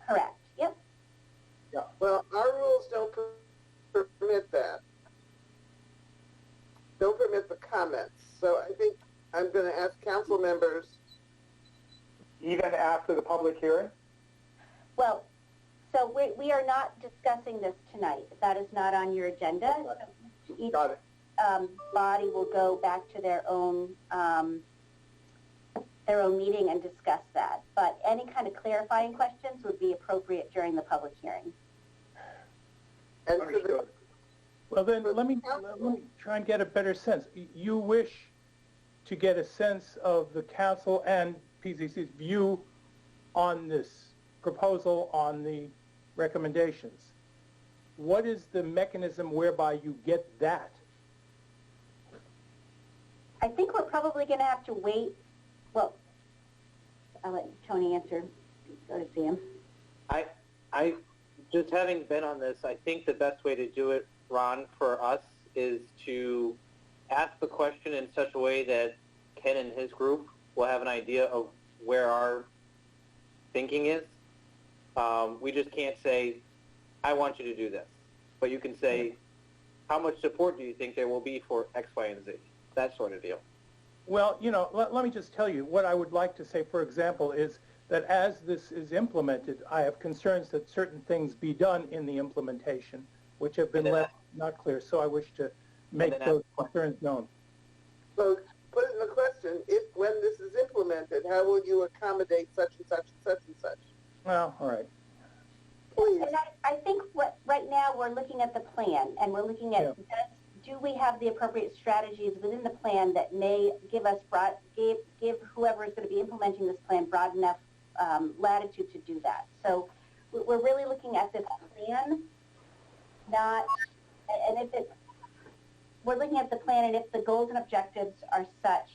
Correct, yep. Yeah. Well, our rules don't permit that. Don't permit the comments. So I think I'm going to ask council members. Even after the public hearing? Well, so we are not discussing this tonight. That is not on your agenda. So each Got it. body will go back to their own meeting and discuss that. But any kind of clarifying questions would be appropriate during the public hearing. And for the, Understood. Well, then, let me try and get a better sense. You wish to get a sense of the council and PZC's view on this proposal, on the recommendations. What is the mechanism whereby you get that? I think we're probably going to have to wait. Well, I'll let Tony answer. Go to Sam. I just having been on this, I think the best way to do it, Ron, for us is to ask the question in such a way that Ken and his group will have an idea of where our thinking is. We just can't say, I want you to do this. But you can say, how much support do you think there will be for X, Y, and Z? That sort of deal. Well, you know, let me just tell you, what I would like to say, for example, is that as this is implemented, I have concerns that certain things be done in the implementation, which have been left not clear. So I wish to make those concerns known. so put it in the question, if when this is implemented, how will you accommodate such and such and such and such? Well, all right. Please. And I think right now we're looking at the plan, and we're looking at do we have the appropriate strategies within the plan that may give us give whoever is going to be implementing this plan broad enough latitude to do that. So we're really looking at this plan, we're looking at the plan, and if the goals and objectives are such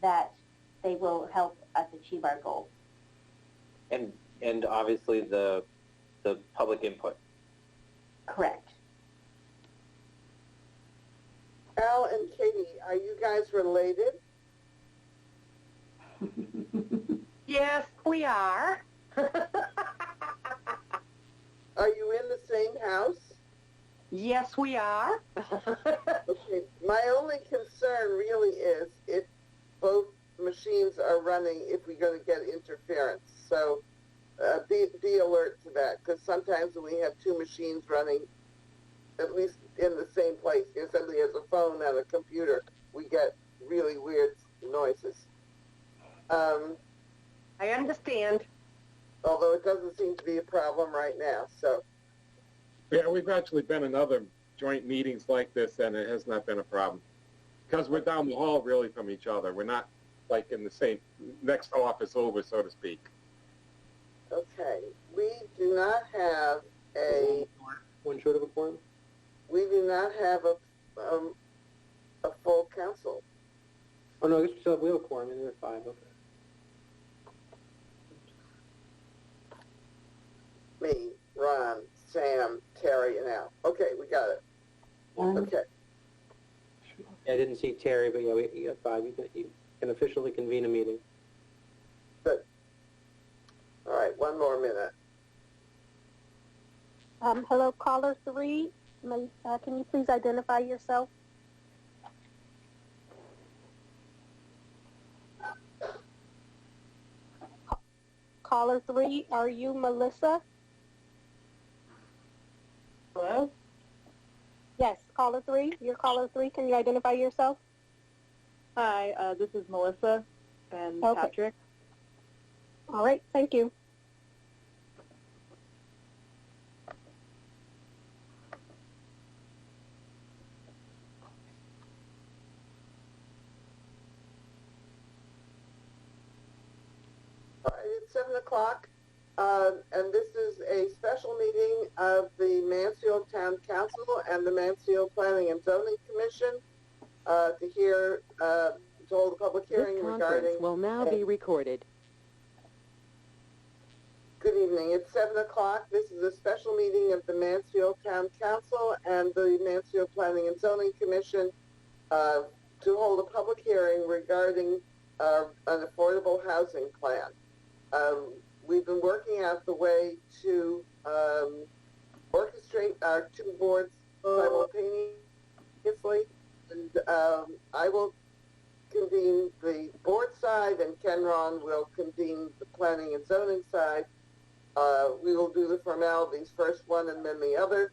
that they will help us achieve our goals. And obviously the public input. Correct. Al and Katie, are you guys related? Yes, we are. Are you in the same house? Yes, we are. Okay. My only concern really is if both machines are running, if we're going to get interference. So be alert to that, because sometimes when we have two machines running, at least in the same place, if somebody has a phone and a computer, we get really weird noises. I understand. Although it doesn't seem to be a problem right now. So Yeah, we've actually been in other joint meetings like this, and it has not been a problem. Because we're down the hall, really, from each other. We're not, like, in the same, next office over, so to speak. okay, we do not have a One short of a quorum? we do not have a full council. Oh, no, I guess we still have wheel quorum, and there are 5, okay. Me, Ron, Sam, Terry, and Al. Okay, we got it. Okay. I didn't see Terry, but yeah, you got 5. You can officially convene a meeting. Good. All right, one more minute. Hello, caller 3. Can you please identify yourself? Caller 3, are you Melissa? Hello? Yes, caller 3. You're caller 3. Can you identify yourself? Hi, this is Melissa and Okay. Patrick. All right, thank you. All right, it's 7 o'clock, and this is a special meeting of the Mansfield Town Council and the Mansfield Planning and Zoning Commission to hold a public hearing regarding... will now be recorded. Good evening. It's 7 o'clock. This is a special meeting of the Mansfield Town Council and the Mansfield Planning and Zoning Commission to hold a public hearing regarding an affordable housing plan. We've been working out the way to We will do the formalities, first one and then the other,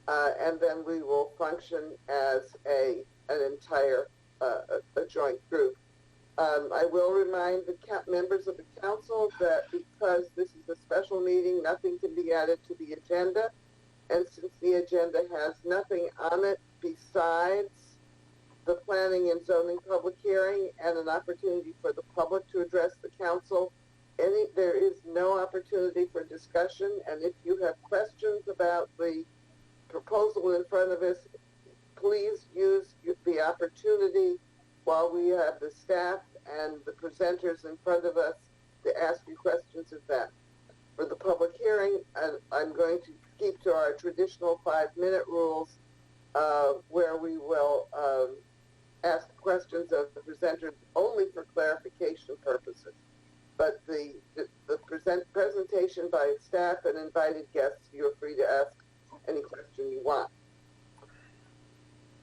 and then we will function as an entire a joint group. I will remind the members of the council that because this is a special meeting, nothing can be added to the agenda. And since the agenda has nothing on it besides the planning and zoning public hearing and an opportunity for the public to address the council, there is no opportunity for discussion. And if you have questions about the proposal in front of us, please use the opportunity while we have the staff and the presenters in front of us to ask you questions of them. For the public hearing, I'm going to keep to our traditional 5-minute rules where we will ask questions of the presenters only for clarification purposes. But the presentation by staff and invited guests, you're free to ask any question you want.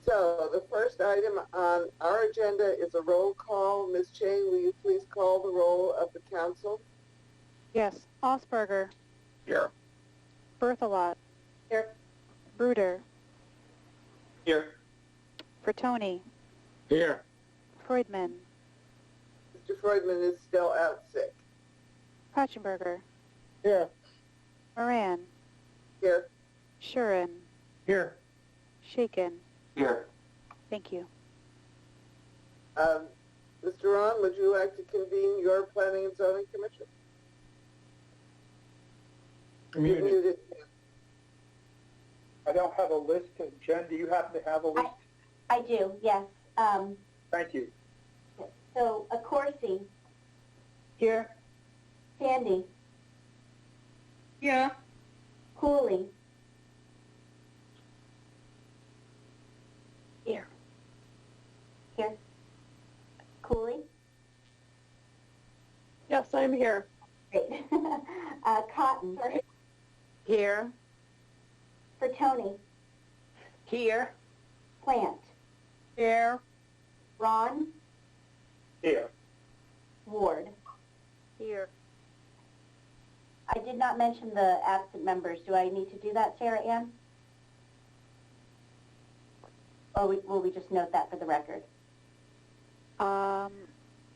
So the first item on our agenda is a roll call. Ms. Chang, will you please call the roll of the council? Yes. Osberger. Here. Berthelot. Here. Bruder. Here. Bertoni. Here. Freudman. Mr. Freudman is still out sick. Patchenberger. Here. Moran. Here. Shuren. Here. Shaken. Here. Thank you. Mr. Ron, would you like to convene your Planning and Zoning Commission? Muted. Muted. I don't have a list. Jen, do you happen to have a list? I do, yes. Thank you. So, Accorsi, Here. Sandy, Yeah. Cooley, Here. here. Cooley, Yes, I'm here. great. Cotton, Here. Bertoni, Here. Plant, Here. Ron, Here. Ward. Here. I did not mention the absent members. Do I need to do that, Sarah Ann? Or will we just note that for the record?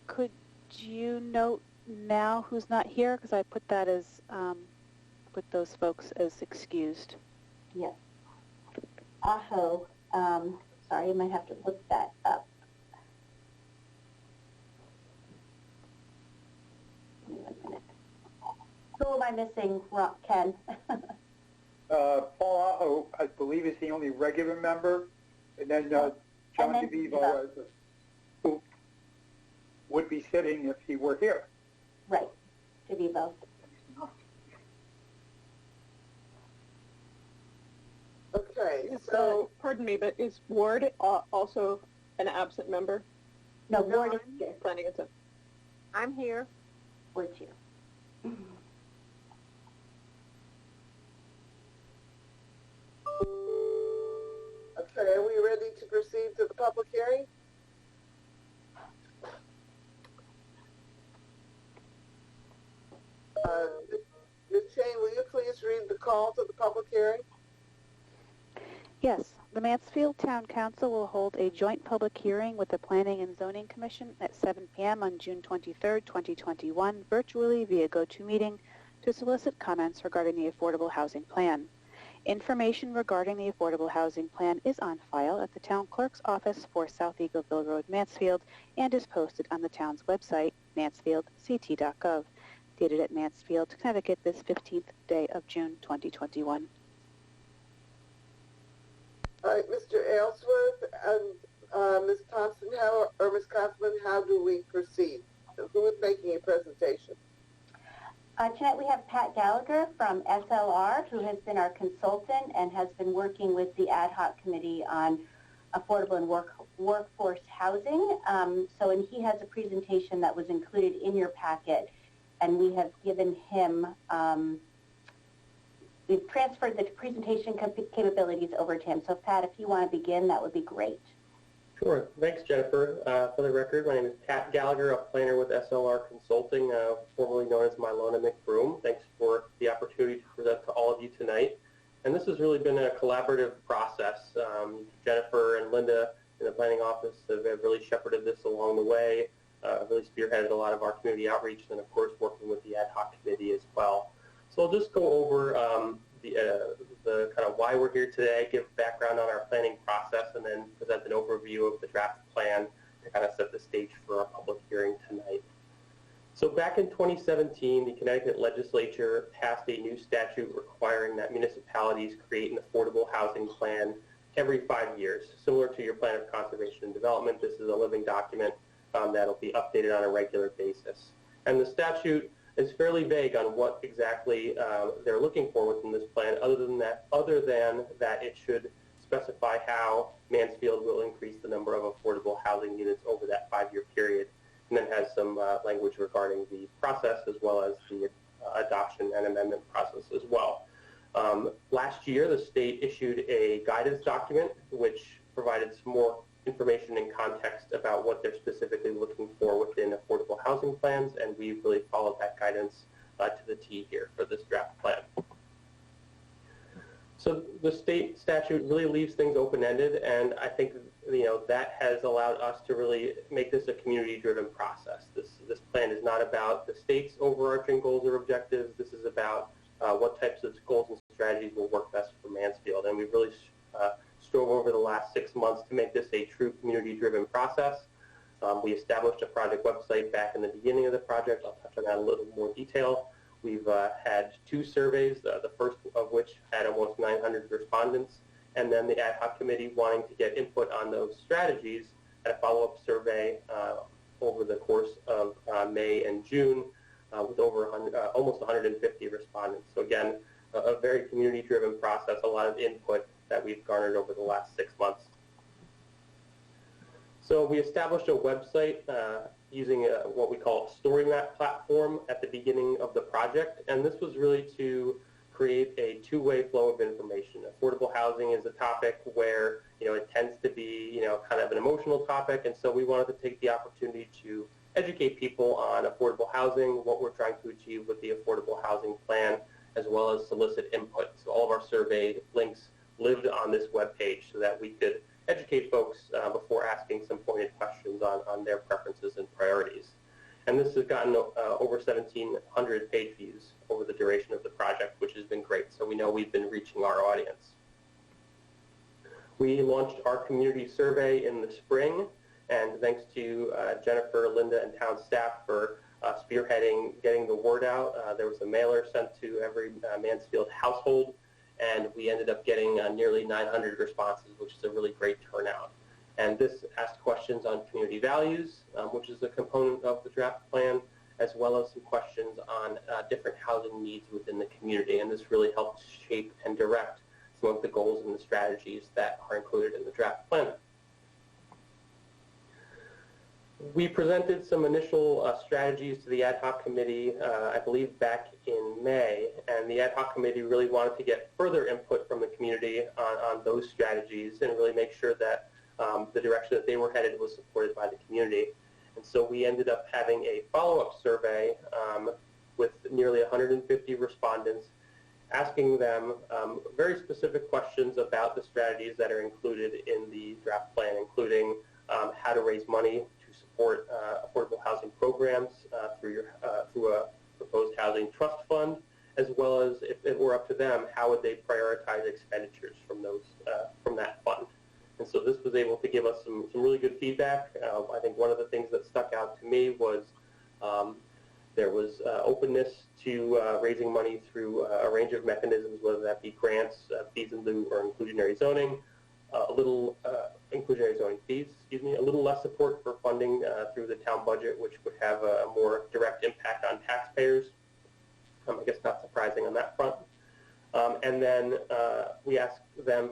Could you note now who's not here? Because I put that as, put those folks as excused. Yes. Aho. Sorry, I might have to look that up. Give me 1 minute. Who am I missing, Ken? Paul Aho, I believe, is the only regular member, and then John And then DeVivo, who would be sitting if he were here. Right, DeVivo. Okay, Is, so pardon me, but is Ward also an absent member? No, Ward is here. Planning and Zoning. I'm here. Ward's here. okay, are we ready to proceed to the public hearing? Ms. Chang, will you please read the call to the public hearing? Yes, the Mansfield Town Council will hold a joint public hearing with the Planning and Zoning Commission at 7 p.m. on June 23, 2021, virtually via GoToMeeting to solicit comments regarding the Affordable Housing Plan. Information regarding the Affordable Housing Plan is on file at the Town Clerk's Office for South Eagleville Road, Mansfield, and is posted on the town's website, mansfieldct.gov, dated at Mansfield, Connecticut, this 15th day of June, 2021. All right, Mr. Aylesworth and Ms. Thompson, or Ms. Kaufman, how do we proceed? Who is making a presentation? Tonight we have Pat Gallagher from SLR, who has been our consultant and has been working with the ad hoc committee on affordable and workforce housing. And he has a presentation that was included in your packet, and we have given him, we've transferred the presentation capabilities over to him. So Pat, if you want to begin, that would be great. Sure. Thanks, Jennifer. For the record, my name is Pat Gallagher, a planner with SLR Consulting, formerly known as Mylona McBroom. Thanks for the opportunity has really been a collaborative process. Jennifer and Linda in the planning office have really shepherded this along the way, really spearheaded a lot of our community outreach, and of course working with the ad hoc committee as well. So I'll just go over the kind of why we're here today, give background on our planning process, and then present an overview of the draft plan to kind of set the stage for our public hearing tonight. So back in 2017, the Connecticut legislature passed a new statute requiring that municipalities create an affordable housing plan every 5 years. Similar to your plan of conservation and development, this is a living document that'll be updated on a regular basis. And the statute is fairly vague on what exactly they're looking for within this plan, other than that it should specify how Mansfield will increase the number of affordable housing units over that 5-year period, and then has some language regarding the process as well as the adoption and amendment process as well. Last year, the state issued a guidance document which provided some more information and context about what they're specifically looking for within affordable housing plans, and we've really followed that guidance to the T here for this draft plan. So the state statute really leaves things open-ended, and I think that has allowed us to really make this a community-driven process. This plan is not about the state's overarching goals or objectives. This is about what types of goals and strategies will work best for Mansfield, and we've really strove over the last 6 months to make this a true community-driven process. We established a project website back in the beginning of the project. I'll touch on that in a little more detail. We've had 2 surveys, the first of which had almost 900 respondents, and then the ad hoc committee wanting to get input on those strategies at a follow-up survey over the course of May and June with over almost 150 respondents. So again, a very community-driven process, a lot of input that we've garnered over the last 6 months. So we established a website using what we call a story map platform at the beginning of the project, and this was really to create a two-way flow of information. Affordable housing is a topic where it tends to be kind of an emotional topic, and so we wanted to take the opportunity to educate people on affordable housing, what we're trying to achieve with the affordable housing plan, as well as solicit input. So all of our survey links lived on this webpage so that we could educate folks before asking some pointed questions on their preferences and priorities. And this has gotten over 1,700 page views over the duration of the project, which has been great. So we know we've been reaching our audience. We launched our community survey in the spring, and thanks to Jennifer, Linda, and town staff for spearheading getting the word out. There was a mailer sent to every Mansfield household, and we ended up getting nearly 900 responses, which is a really great turnout. And this asked questions on community values, which is a component of the draft plan, as well as some questions on different housing needs within the community. And this really helped shape and direct some of the goals and the strategies that are included in the draft plan. We presented some initial strategies to the ad hoc committee, I believe back in May, and the ad hoc committee really wanted to get further input from the community on those strategies and really make sure that the direction that they were headed was supported by the community. And so we ended up having a follow-up survey with nearly 150 respondents, asking them very specific questions about the strategies that are included in the draft plan, including how to raise money to support affordable housing programs through a proposed housing trust fund, as well as, if it were up to them, how would they prioritize expenditures from that fund. And so this was able to give us some really good feedback. I think one of the things that stuck out to me was there was openness to raising money through a range of mechanisms, whether that be grants, fees in lieu, or inclusionary zoning. Inclusionary zoning fees, a little less support for funding through the town budget, which would have a more direct impact on taxpayers. I guess not surprising on that front. And then we asked them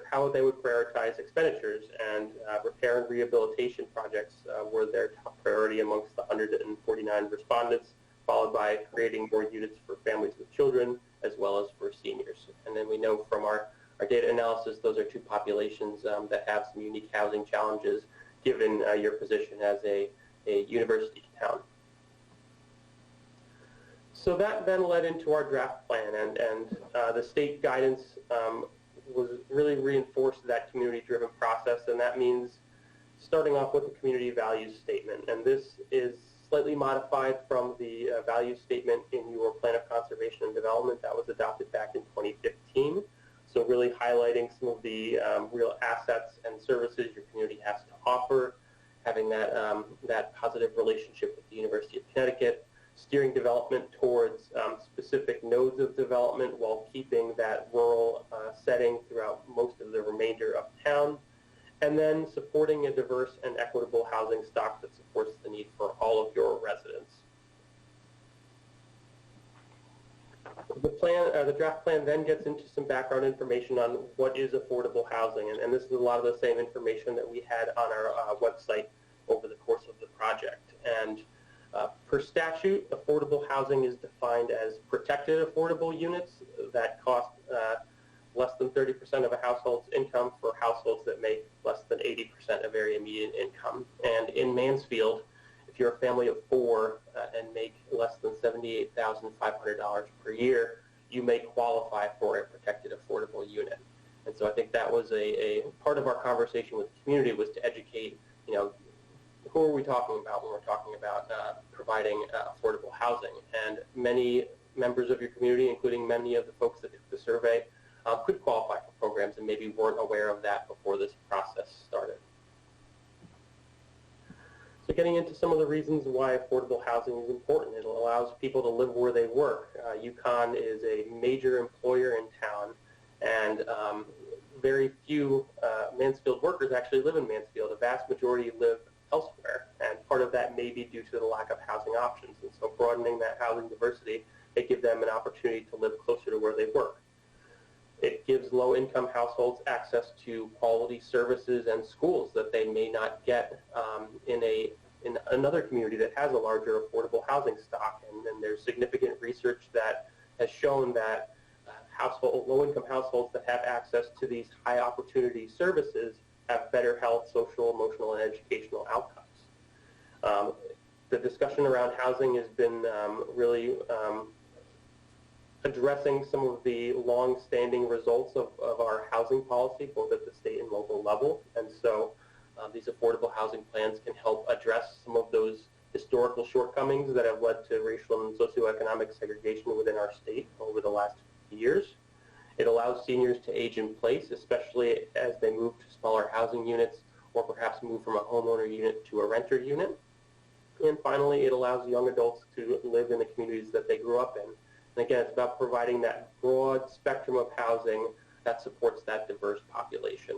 how they would prioritize expenditures, and repair and rehabilitation projects were their top priority amongst the 149 respondents, followed by creating more units for families with children, as well as for seniors. And then we know from our data analysis, those are two populations that have some unique housing challenges given your position as a university town. So that then led into our draft plan, and the state guidance was really reinforced that community-driven process, and that means starting off with the community values statement. And this is slightly modified from the values statement in your Plan of Conservation and Development that was adopted back in 2015. So really highlighting some of the real assets and services your community has to offer, having that positive relationship with the University of Connecticut, steering development towards specific nodes of development while keeping that rural setting throughout most of the remainder of town, and then supporting a diverse and equitable housing stock that supports the need for all of your residents. The draft plan then gets into some background information on what is affordable housing, and this is a lot of the same information that we had on our website over the course of the project. And per statute, affordable housing is defined as protected affordable units that cost less than 30% of a household's income for households that make less than 80% of area median income. And in Mansfield, if you're a family of 4 and make less than $78,500 per year, you may qualify for a protected affordable unit. And so I think that was a part of our conversation with the community, was to educate, who are we talking about when we're talking about providing affordable housing. And many members of your community, including many of the folks that took the survey, could qualify for programs and maybe weren't aware of that before this process started. So getting into some of the reasons why affordable housing is important. It allows people to live where they work. UConn is a major employer in town, and very few Mansfield workers actually live in Mansfield. A vast majority live elsewhere, and part of that may be due to the lack of housing options. And so broadening that housing diversity may give them an opportunity to live closer to where they work. It gives low-income households access to quality services and schools that they may not get in another community that has a larger affordable housing stock. And there's significant research that has shown that low-income households that have access to these high-opportunity services have better health, social, emotional, and educational outcomes. The discussion around housing has been really addressing some of the long-standing results of our housing policy, both at the state and local level. And so these affordable housing plans can help address some of those historical shortcomings that have led to racial and socioeconomic segregation within our state over the last few years. It allows seniors to age in place, especially as they move to smaller housing units or perhaps move from a homeowner unit to a renter unit. And finally, it allows young adults to live in the communities that they grew up in. And again, it's about providing that broad spectrum of housing that supports that diverse population.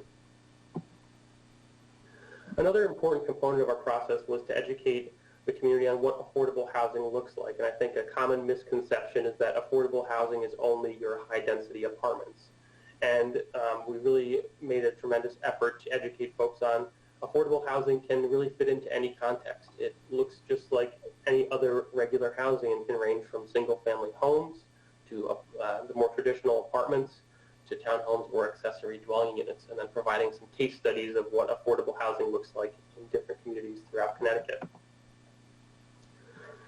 Another important component of our process was to educate the community on what affordable housing looks like. And I think a common misconception is that affordable housing is only your high-density apartments. And we really made a tremendous effort to educate folks on affordable housing can really fit into any context. It looks just like any other regular housing and can range from single-family homes to the more traditional apartments to townhomes or accessory dwelling units, and then providing some case studies of what affordable housing looks like in different communities throughout Connecticut.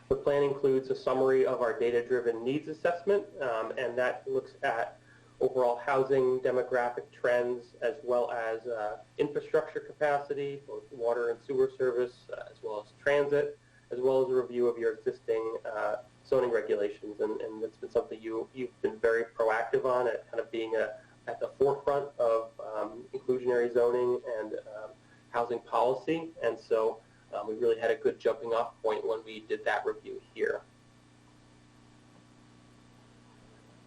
The plan includes a summary of our data-driven needs assessment, and that looks at overall housing demographic trends as well as infrastructure capacity, both water and sewer service, as well as transit, as well as a review of your existing zoning regulations. And that's been something you've been very proactive on at kind of being at the forefront of inclusionary zoning and housing policy. And so we really had a good jumping off point when we did that review here.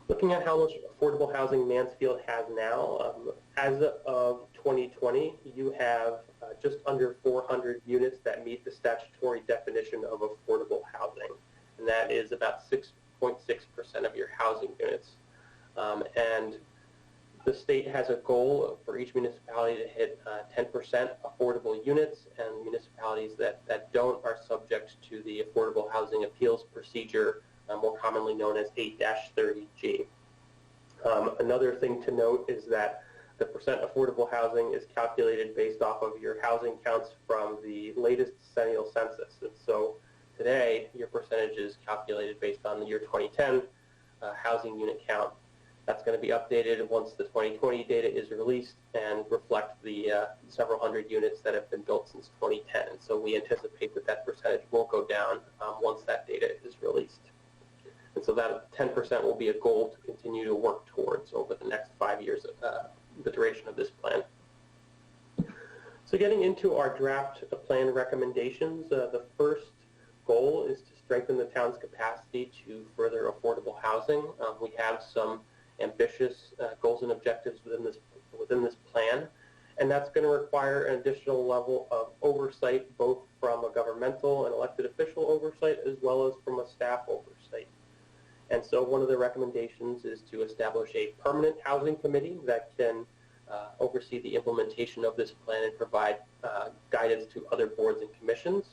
Looking at how much affordable housing Mansfield has now, as of 2020, you have just under 400 units that meet the statutory definition of affordable housing, and that is about 6.6% of your housing units. And the state has a goal for each municipality to hit 10% affordable units, and municipalities that don't are subject to the Affordable Housing Appeals Procedure, more commonly known as 8-30G. Another thing to note is that the percent affordable housing is calculated based off of your housing counts from the latest decennial census. And so today, your percentage is calculated based on the year 2010 housing unit count. That's going to be updated once the 2020 data is released and reflect the several hundred units that have been built since 2010. And so we anticipate that that percentage will go down once that data is released. And so that 10% will be a goal to continue to work towards over the next 5 years, the duration of this plan. So getting into our draft plan recommendations, the first goal is to strengthen the town's capacity to further affordable housing. We have some ambitious goals and objectives within this plan, and that's going to require an additional level of oversight, both from a governmental and elected official oversight as well as from a staff oversight. And so one of the recommendations is to establish a permanent housing committee that can oversee the implementation of this plan and provide guidance to other boards and commissions.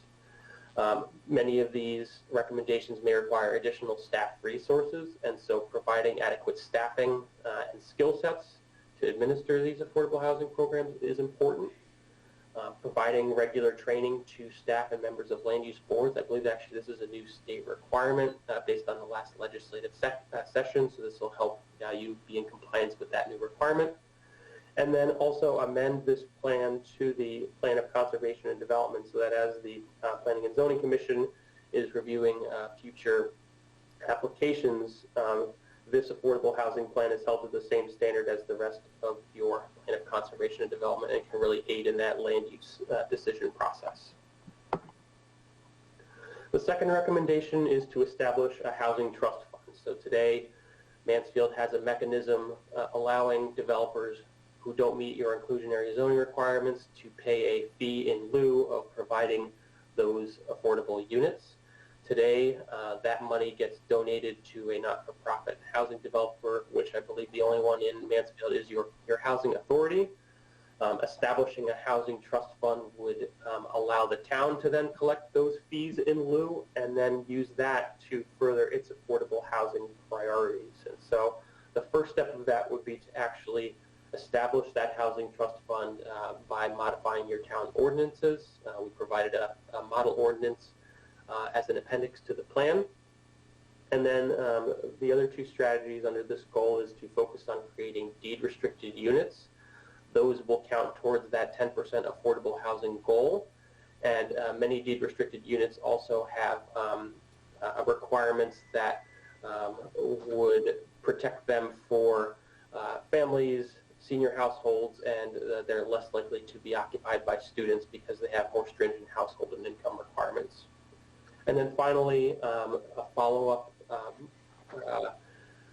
Many of these recommendations may require additional staff resources, and so providing adequate staffing and skill sets to administer these affordable housing programs is important. Providing regular training to staff and members of land use boards. I believe actually this is a new state requirement based on the last legislative session, so this will help you be in compliance with that new requirement. And then also amend this plan to the Plan of Conservation and Development so that as the Planning and Zoning Commission is reviewing future applications, this affordable housing plan is held to the same standard as the rest of your Plan of Conservation and Development and can really aid in that land use decision process. The second recommendation is to establish a housing trust fund. So today, Mansfield has a mechanism allowing developers who don't meet your inclusionary zoning requirements to pay a fee in lieu of providing those affordable units. Today, that money gets donated to a not-for-profit housing developer, which I believe the only one in Mansfield is your housing authority. Establishing a housing trust fund would allow the town to then collect those fees in lieu and then use that to further its affordable housing priorities. And so the first step of that would be to actually establish that housing trust fund by modifying your town ordinances. We provided a model ordinance as an appendix to the plan. And then the other two strategies under this goal is to focus on creating deed-restricted units. Those will count towards that 10% affordable housing goal. And many deed-restricted units also have requirements that would protect them for families, senior households, and they're less likely to be occupied by students because they have more stringent household and income requirements. And then finally, a follow-up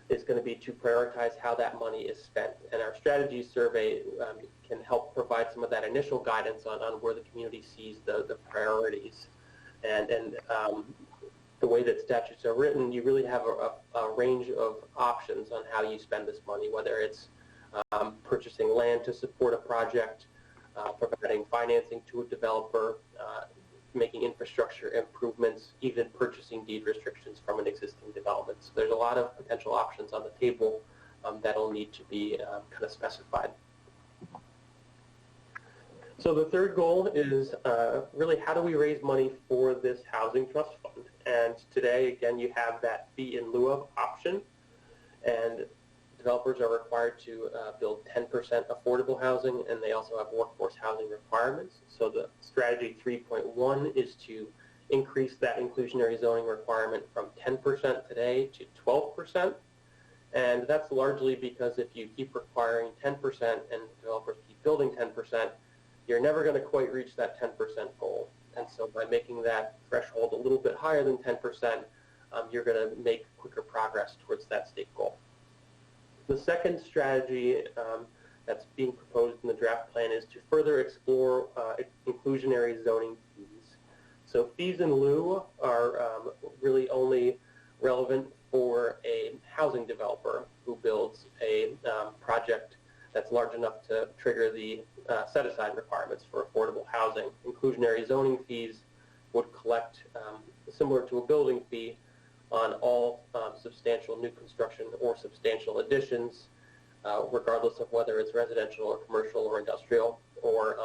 is going to be to prioritize how that money is spent. And our strategy survey can help provide some of that initial guidance on where the community sees the priorities. And the way that statutes are written, you really have a range of options on how you spend this money, whether it's purchasing land to support a project, providing financing to a developer, making infrastructure improvements, even purchasing deed restrictions from an existing development. So there's a lot of potential options on the table that'll need to be kind of specified. So the third goal is really how do we raise money for this housing trust fund? And today, again, you have that fee in lieu of option, and developers are required to build 10% affordable housing, and they also have workforce housing requirements. So the strategy 3.1 is to increase that inclusionary zoning requirement from 10% today to 12%. And that's largely because if you keep requiring 10% and developers keep building 10%, you're never going to quite reach that 10% goal. And so by making that threshold a little bit higher than 10%, you're going to make quicker progress towards that state goal. The second strategy that's being proposed in the draft plan is to further explore inclusionary zoning fees. So fees in lieu are really only relevant for a housing developer who builds a project that's large enough to trigger the set-aside requirements for affordable housing. Inclusionary zoning fees would collect, similar to a building fee, on all substantial new construction or substantial additions, regardless of whether it's residential or commercial or industrial, or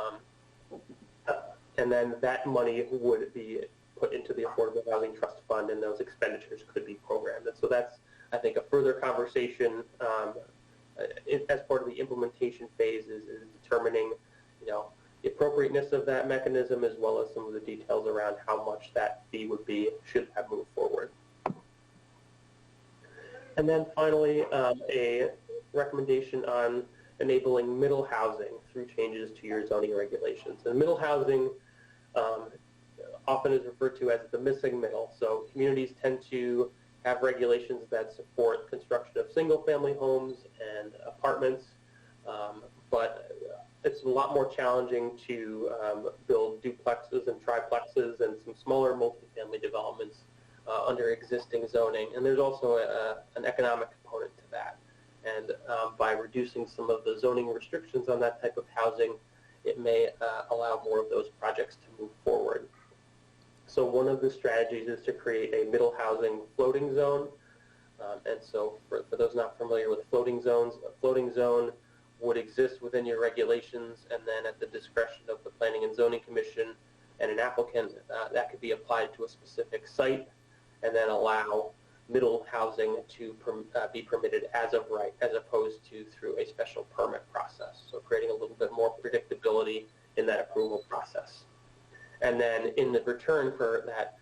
and then that money would be put into the Affordable Housing Trust Fund, and those expenditures could be programmed. And so that's, I think, a further conversation as part of the implementation phase is determining, the appropriateness of that mechanism, as well as some of the details around how much that fee would be should that move forward. And then finally, a recommendation on enabling middle housing through changes to your zoning regulations. And middle housing often is referred to as the missing middle. So communities tend to have regulations that support construction of single-family homes and apartments, but it's a lot more challenging to build duplexes and triplexes and some smaller multifamily developments under existing zoning. And there's also an economic component to that. And by reducing some of the zoning restrictions on that type of housing, it may allow more of those projects to move forward. So one of the strategies is to create a middle housing floating zone. And so for those not familiar with floating zones, a floating zone would exist within your regulations, and then at the discretion of the Planning and Zoning Commission and an applicant, that could be applied to a specific site and then allow middle housing to be permitted as of right, as opposed to through a special permit process. So creating a little bit more predictability in that approval process. And then in the return for that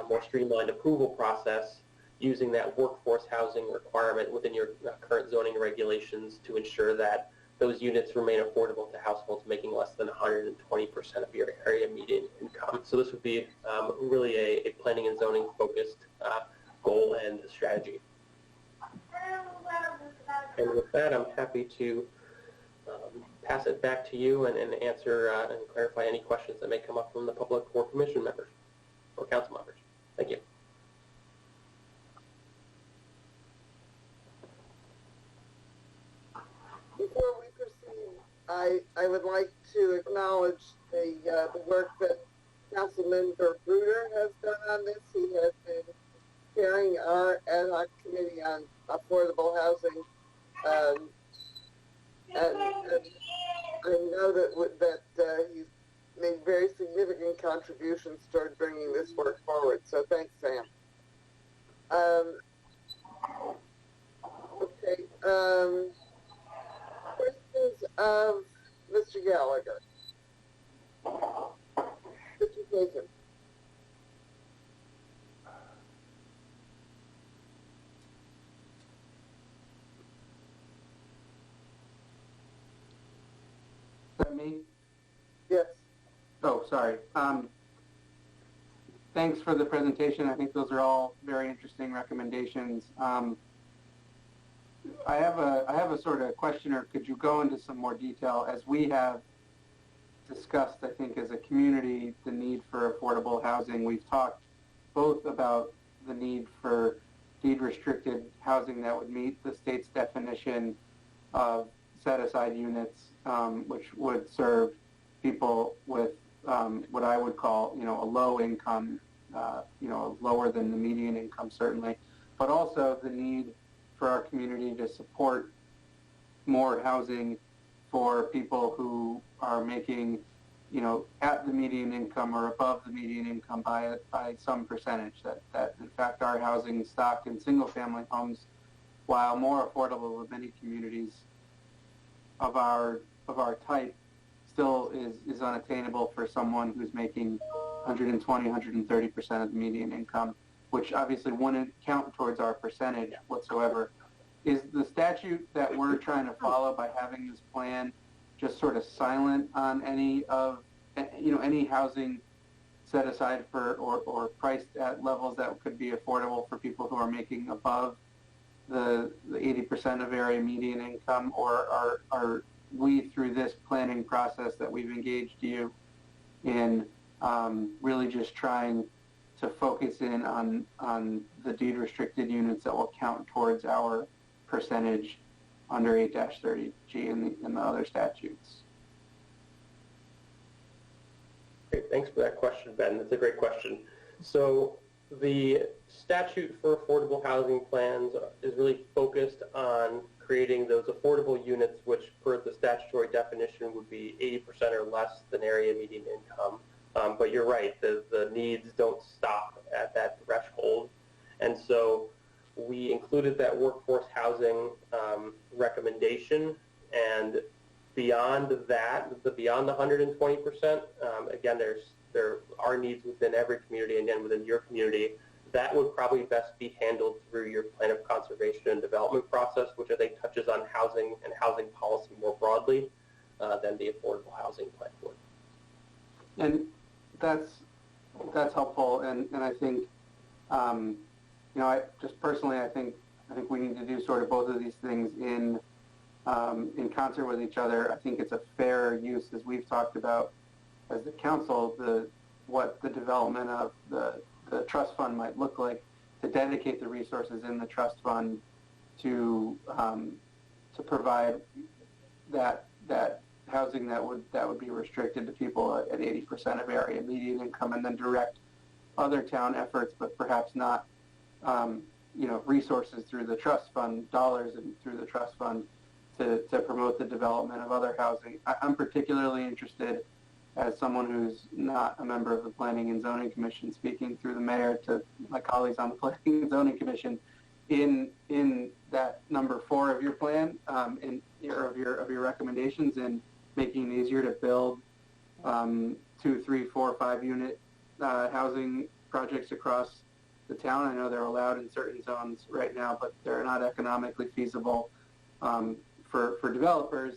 more streamlined approval process, using that workforce housing requirement within your current zoning regulations to ensure that those units remain affordable to households making less than 120% of your area median income. So this would be really a planning and zoning focused goal and strategy. And with that, I'm happy to pass it back to you and answer and clarify any questions that may come up from the public or commission members or council members. Thank you. Before we proceed, I would like to acknowledge the work that Councilmember Bruder has done on this. He has been chairing our ad hoc committee on affordable housing, and I know that he's made very significant contributions toward bringing this work forward. So thanks, Sam. Okay. Questions of Mr. Gallagher? Mr. Jason? Is that me? Yes. Oh, sorry. Thanks for the presentation. I think those are all very interesting recommendations. I have a sort of question, or could you go into some more detail, as we have discussed, I think, as a community, the need for affordable housing. We've talked both about the need for deed-restricted housing that would meet the state's definition of set-aside units, which would serve people with what I would call, a low income, lower than the median income, certainly, but also the need for our community to support more housing for people who are making, at the median income or above the median income by some percentage. That in fact our housing stock in single-family homes, while more affordable than many communities of our type, still is unattainable for someone who's making 120, 130% of the median income, which obviously wouldn't count towards our percentage whatsoever. Is the statute that we're trying to follow by having this plan just sort of silent on any housing set aside for or priced at levels that could be affordable for people who are making above the 80% of area median income, or are we, through this planning process that we've engaged you in, really just trying to focus in on the deed restricted units that will count towards our percentage under 8-30G in the other statutes? Great, thanks for that question, Ben. That's a great question. So the statute for affordable housing plans is really focused on creating those affordable units, which per the statutory definition would be 80% or less than area median income But you're right, the needs don't stop at that threshold. And so we included that workforce housing recommendation, and beyond that, beyond the 120%, again, there are needs within every community, and again, within your community, that would probably best be handled through your plan of conservation and development process, which I think touches on housing and housing policy more broadly than the affordable housing plan would. And that's helpful, and I think, I just personally, I think we need to do sort of both of these things in concert with each other. I think it's a fair use, as we've talked about as the council, what the development of the trust fund might look like, to dedicate the resources in the trust fund to provide that housing that would be restricted to people at 80% of area median income, and then direct other town efforts, but perhaps not resources through the trust fund, dollars through the trust fund to promote the development of other housing. I'm particularly interested, as someone who's not a member of the Planning and Zoning Commission, speaking through the mayor to my colleagues on the Planning and Zoning Commission, in that number 4 of your plan, of your recommendations, in making it easier to build 2, 3, 4, 5 unit housing projects across the town. I know they're allowed in certain zones right now, but they're not economically feasible for developers,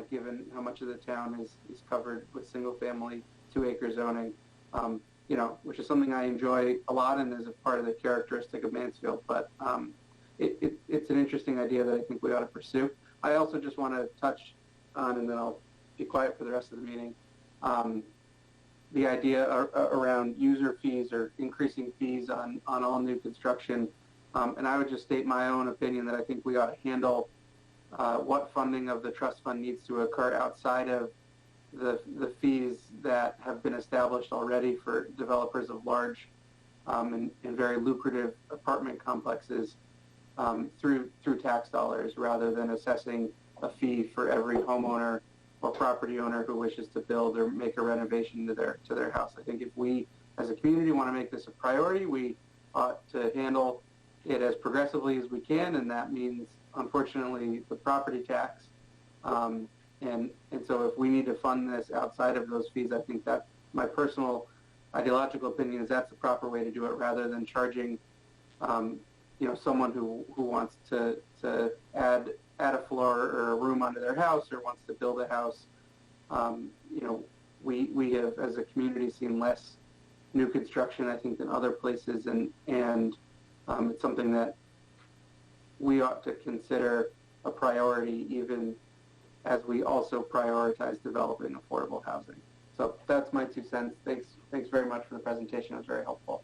given how much of the town is covered with single-family 2-acre zoning, which is something I enjoy a lot and is a part of the characteristic of Mansfield. But it's an interesting idea that I think we ought to pursue. I also just want to touch on, and then I'll be quiet for the rest of the meeting, the idea around user fees or increasing fees on all new construction. And I would just state my own opinion that I think we ought to handle what funding of the trust fund needs to occur outside of the fees that have been established already for developers of large and very lucrative apartment complexes through tax dollars, rather than assessing a fee for every homeowner or property owner who wishes to build or make a renovation to their house. I think if we, as a community, want to make this a priority, we ought to handle it as progressively as we can, and that means, unfortunately, the property tax. And so if we need to fund this outside of those fees, I think that my personal ideological opinion is that's the proper way to do it, rather than charging someone who wants to add a floor or a room onto their house, or wants to build a house. We have, as a community, seen less new construction, I think, than other places, and it's something that we ought to consider a priority, even as we also prioritize developing affordable housing. So that's my 2 cents. Thanks very much for the presentation. It was very helpful.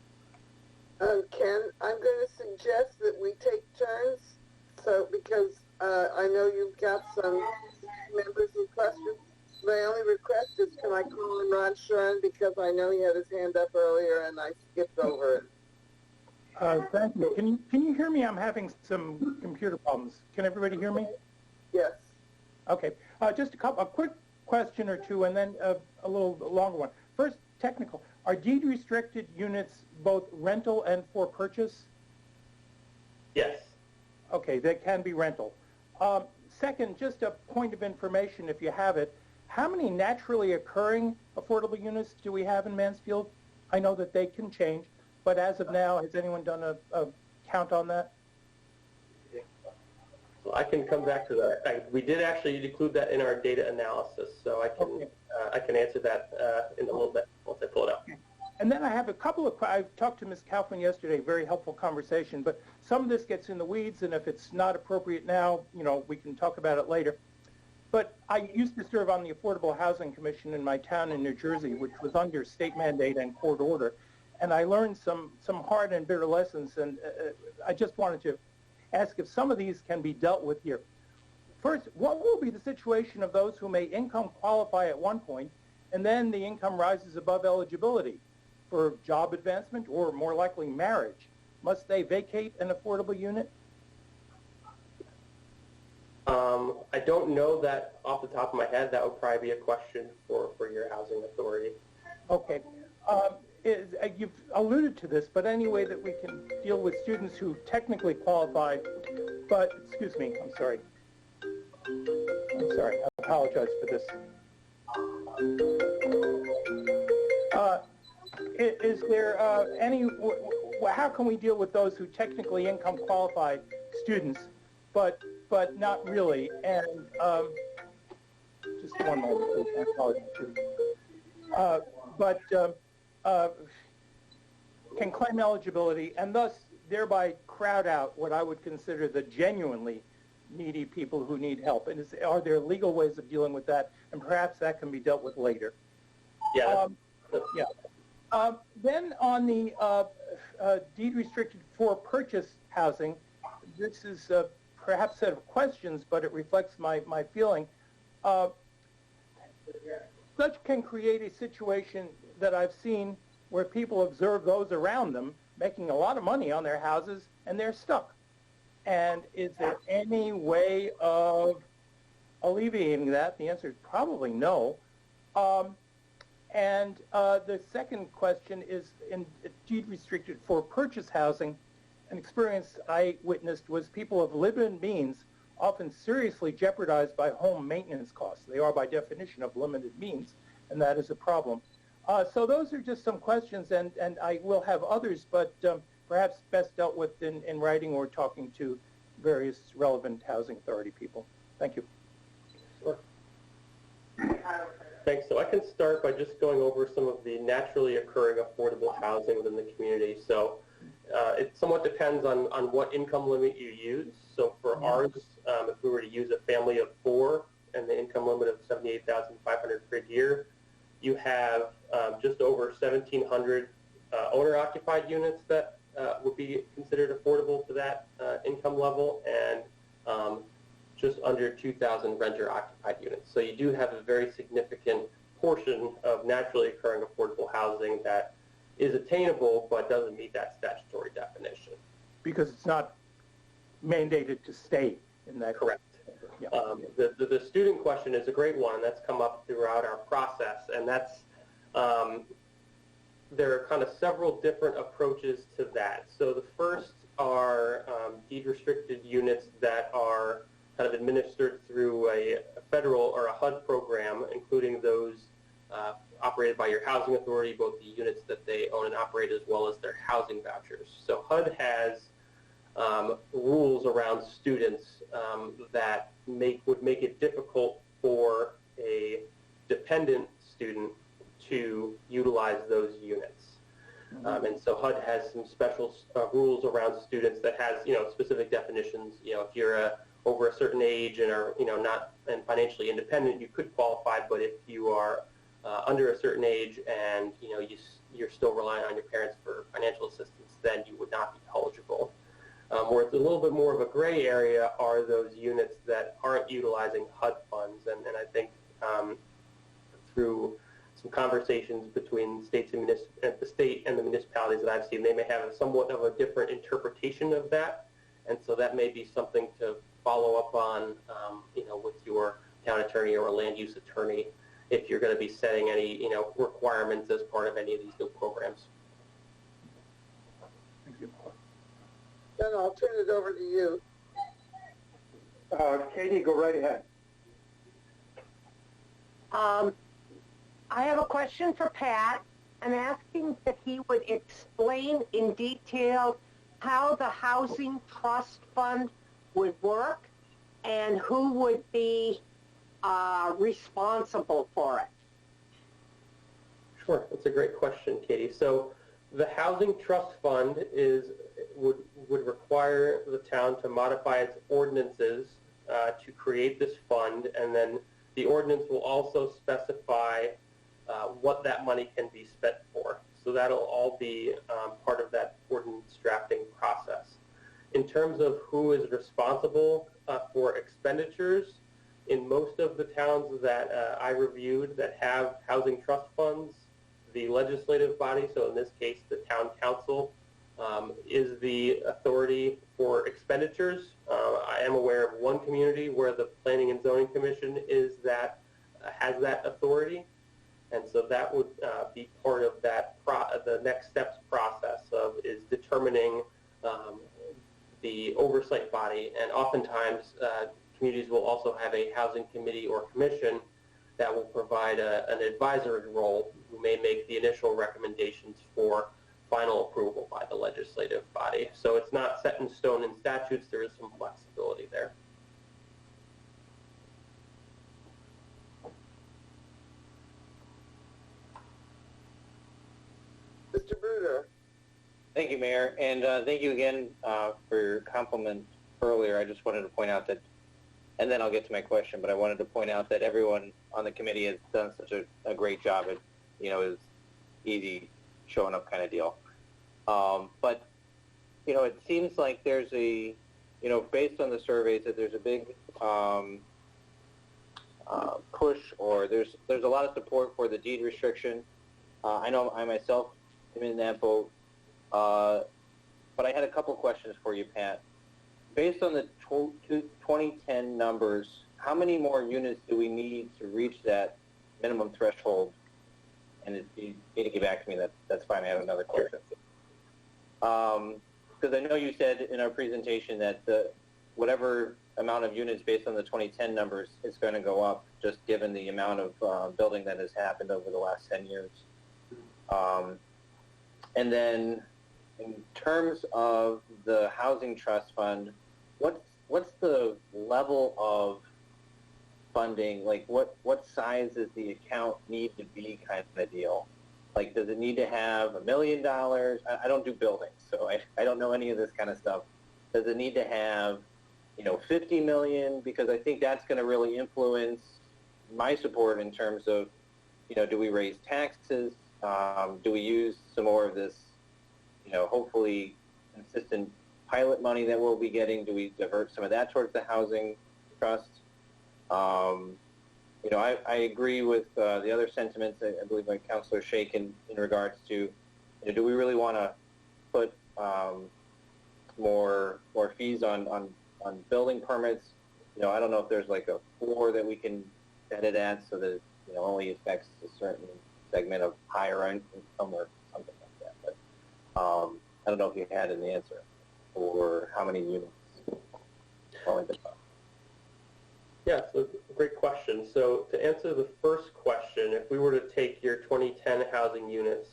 Ken, I'm going to suggest that we take turns, because I know you've got some members with questions. My only request is, can I call in Ron Shuren, because I know he had his hand up earlier and I skipped over it. Thank you. Can you hear me? I'm having some computer problems. Can everybody hear me? Yes. Okay. Just a quick question or two, and then a little longer one. First, technical. Are deed-restricted units both rental and for purchase? Yes. Okay, they can be rental. Second, just a point of information, if you have it, how many naturally occurring affordable units do we have in Mansfield? I know that they can change, but as of now, has anyone done a count on that? So I can come back to that. We did actually include that in our data analysis, so I can answer that in a little bit once I pull it up. Okay. And then I have a couple of, I talked to Ms. Kaufman yesterday, very helpful conversation, but some of this gets in the weeds, and if it's not appropriate now, we can talk about it later. But I used to serve on the Affordable Housing Commission in my town in New Jersey, which was under state mandate and court order, and I learned some hard and bitter lessons, and I just wanted to ask if some of these can be dealt with here. First, what will be the situation of those who may income qualify at one point, and then the income rises above eligibility for job advancement or, more likely, marriage? Must they vacate an affordable unit? I don't know that off the top of my head. That would probably be a question for your housing authority. Okay. You've alluded to this, but any way that we can deal with students who technically qualify, but, excuse me, I'm sorry, I apologize for this. Is there how can we deal with those who technically income qualified students, but not really? And just one moment, please. I apologize. Can claim eligibility and thus thereby crowd out what I would consider the genuinely needy people who need help. And are there legal ways of dealing with that? And perhaps that can be dealt with later. Yeah. Then on the deed restricted for purchase housing, this is perhaps a set of questions, but it reflects my feeling. Such can create a situation that I've seen where people observe those around them making a lot of money on their houses and they're stuck. And is there any way of alleviating that? The answer is probably no. The second question is in deed restricted for purchase housing. An experience I witnessed was people of limited means often seriously jeopardized by home maintenance costs. They are by definition of limited means, and that is a problem. So those are just some questions, and I will have others, but perhaps best dealt with in writing or talking to various relevant housing authority people. Thank you. Sure. Thanks. So I can start by just going over some of the naturally occurring affordable housing within the community. So it somewhat depends on what income limit you use. So for ours, if we were to use a family of 4 and the income limit of $78,500 per year, you have just over 1,700 owner-occupied units that would be considered affordable to that income level, and just under 2,000 renter-occupied units. So you do have a very significant portion of naturally occurring affordable housing that is attainable but doesn't meet that statutory definition. Because it's not mandated to stay in that. Correct. Yeah. The student question is a great one, and that's come up throughout our process, and that's there are kind of several different approaches to that. So the first are deed-restricted units that are kind of administered through a federal or a HUD program, including those operated by your housing authority, both the units that they own and operate as well as their housing vouchers. So HUD has rules around students that would make it difficult for a dependent student to utilize those units. And so HUD has some special rules around students that has, specific definitions. If you're over a certain age and are, not and financially independent, you could qualify. But if you are under a certain age and, you're still relying on your parents for financial assistance, then you would not be eligible. Where it's a little bit more of a gray area are those units that aren't utilizing HUD funds. And I think through some conversations between the state and the municipalities that I've seen, they may have somewhat of a different interpretation of that. And so that may be something to follow up on, with your town attorney or a land use attorney if you're going to be setting any, requirements as part of any of these new programs. Thank you. Then I'll turn it over to you. Katie, go right ahead. I have a question for Pat. I'm asking that he would explain in detail how the Housing Trust Fund would work and who would be responsible for it. Sure, that's a great question, Katie. So the Housing Trust Fund would require the town to modify its ordinances to create this fund, and then the ordinance will also specify what that money can be spent for. So that'll all be part of that ordinance drafting process. In terms of who is responsible for expenditures, in most of the towns that I reviewed that have housing trust funds, the legislative body, so in this case the town council, is the authority for expenditures. I am aware of one community where the Planning and Zoning Commission has that authority. And so that would be part of that the next steps process is determining the oversight body. And oftentimes communities will also have a housing committee or commission that will provide an advisory role who may make the initial recommendations for final approval by the legislative body. So it's not set in stone in statutes. There is some flexibility there. Mr. Bruder. Thank you, Mayor, and thank you again for your compliment earlier. I just wanted to point out that, and then I'll get to my question, but I wanted to point out that everyone on the committee has done such a great job at, is easy showing up kind of deal. But, it seems like there's a, based on the surveys, that there's a big push, or there's a lot of support for the deed restriction. I know I myself am in that boat, but I had a couple questions for you, Pat. Based on the 2010 numbers, how many more units do we need to reach that minimum threshold? And if you need to get back to me, that's fine. I have another question. Because I know you said in our presentation that whatever amount of units based on the 2010 numbers is going to go up, just given the amount of building that has happened over the last 10 years. And then in terms of the Housing Trust Fund, what's the level of funding? Like, what size does the account need to be, kind of deal? Like, does it need to have $1 million? I don't do buildings, so I don't know any of this kind of stuff. Does it need to have, 50 million? Because I think that's going to really influence my support in terms of, do we raise taxes? Do we use some more of this, hopefully consistent pilot money that we'll be getting? Do we divert some of that towards the housing trust? I agree with the other sentiments, I believe, by Councilor Shake in regards to, do we really want to put more fees on building permits? I don't know if there's like a floor that we can set it at so that it only affects a certain segment of higher income or something like that. But I don't know if you had an answer for how many units. Yeah, so great question. So to answer the first question, if we were to take your 2010 housing units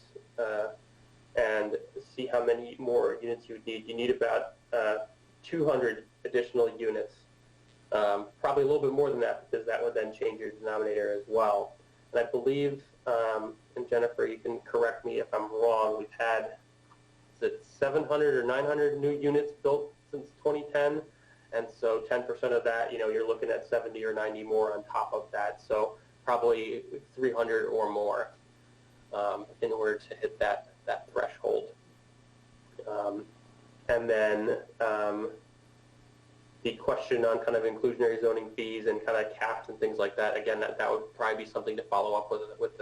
and see how many more units you would need, you need about 200 additional units. Probably a little bit more than that, because that would then change your denominator as well. And I believe, and Jennifer, you can correct me if I'm wrong, we've had, is it 700 or 900 new units built since 2010? And so 10% of that, you're looking at 70 or 90 more on top of that. So probably 300 or more in order to hit that threshold. And then the question on kind of inclusionary zoning fees and kind of caps and things like that, again, that would probably be something to follow up with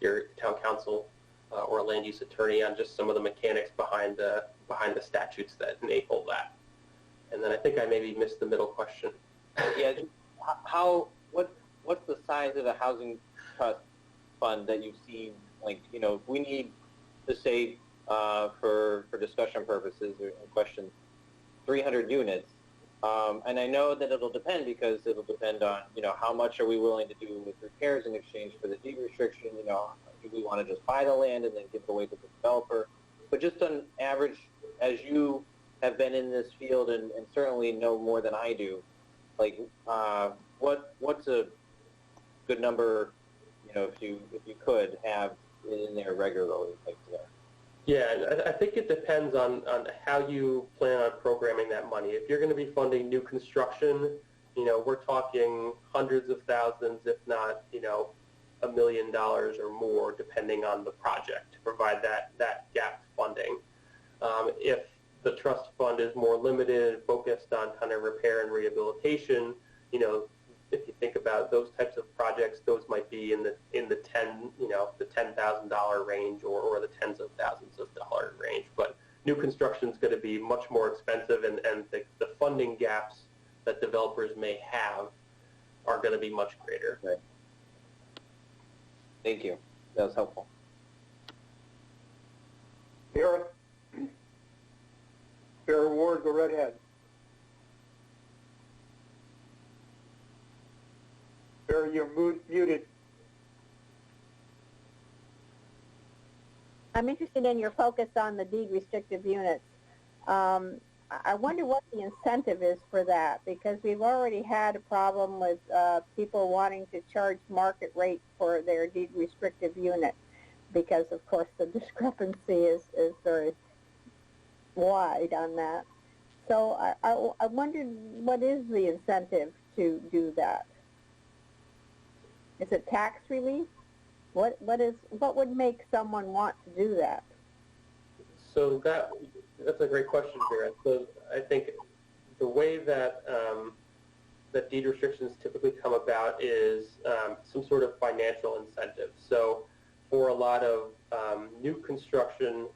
your town council or land use attorney on just some of the mechanics behind the statutes that enable that. And then I think I maybe missed the middle question. Yeah, what's the size of the housing trust fund that you've seen? Like, if we need to say for discussion purposes or questions, 300 units. And I know that it'll depend, because it'll depend on, how much are we willing to do with repairs in exchange for the deed restriction? Do we want to just buy the land and then give it away to the developer? But just on average, as you have been in this field and certainly know more than I do, like, what's a good number, if you could have in there regularly, like, Yeah, I think it depends on how you plan on programming that money. If you're going to be funding new construction, we're talking hundreds of thousands, if not, $1 million or more, depending on the project, to provide that gap funding. If the trust fund is more limited and focused on kind of repair and rehabilitation, if you think about those types of projects, those might be in the $10,000 range or the tens of thousands of dollars range. But new construction is going to be much more expensive, and the funding gaps that developers may have are going to be much greater. Right. Thank you. That was helpful. Vera? Vera Ward, go right ahead. Vera, you're muted. I'm interested in your focus on the deed restrictive units. I wonder what the incentive is for that, because we've already had a problem with people wanting to charge market rate for their deed restrictive unit, because of course the discrepancy is very wide on that. So I wondered, what is the incentive to do that? Is it tax relief? What would make someone want to do that? So that's a great question, Vera. So I think the way that that deed restrictions typically come about is some sort of financial incentive. So for a lot of new construction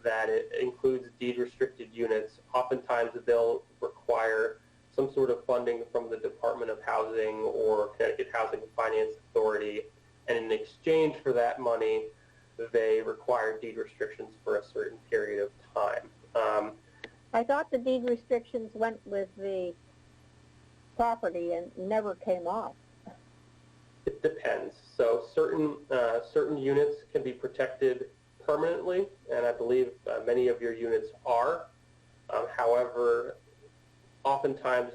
that it includes deed restricted units, oftentimes they'll require some sort of funding from the Department of Housing or Connecticut Housing and Finance Authority, and in exchange for that money, they require deed restrictions for a certain period of time. I thought the deed restrictions went with the property and never came off. It depends. So certain units can be protected permanently, and I believe many of your units are. However, oftentimes,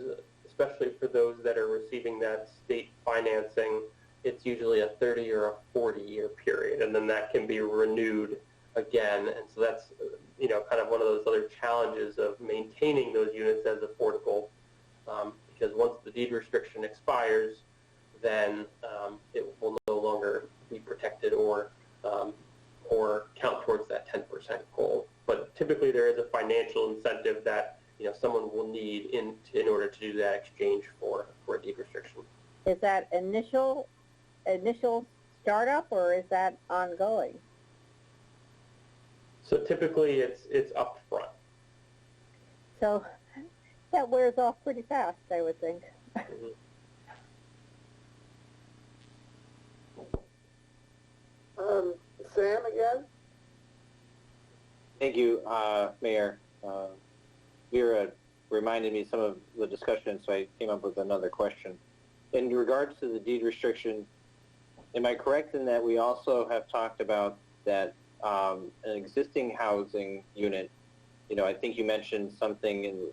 especially for those that are receiving that state financing, it's usually a 30 or a 40-year period, and then that can be renewed again. And so that's, kind of one of those other challenges of maintaining those units as affordable, because once the deed restriction expires, then it will no longer be protected or count towards that 10% goal. But typically there is a financial incentive that someone will need in order to do that exchange for a deed restriction. Is that initial startup, or is that ongoing? So typically it's up front. So that wears off pretty fast, I would think. Mm-hmm. Sam again? Thank you, Mayor. Vera reminded me some of the discussion, so I came up with another question. In regards to the deed restriction, am I correct in that we also have talked about that an existing housing unit, I think you mentioned something in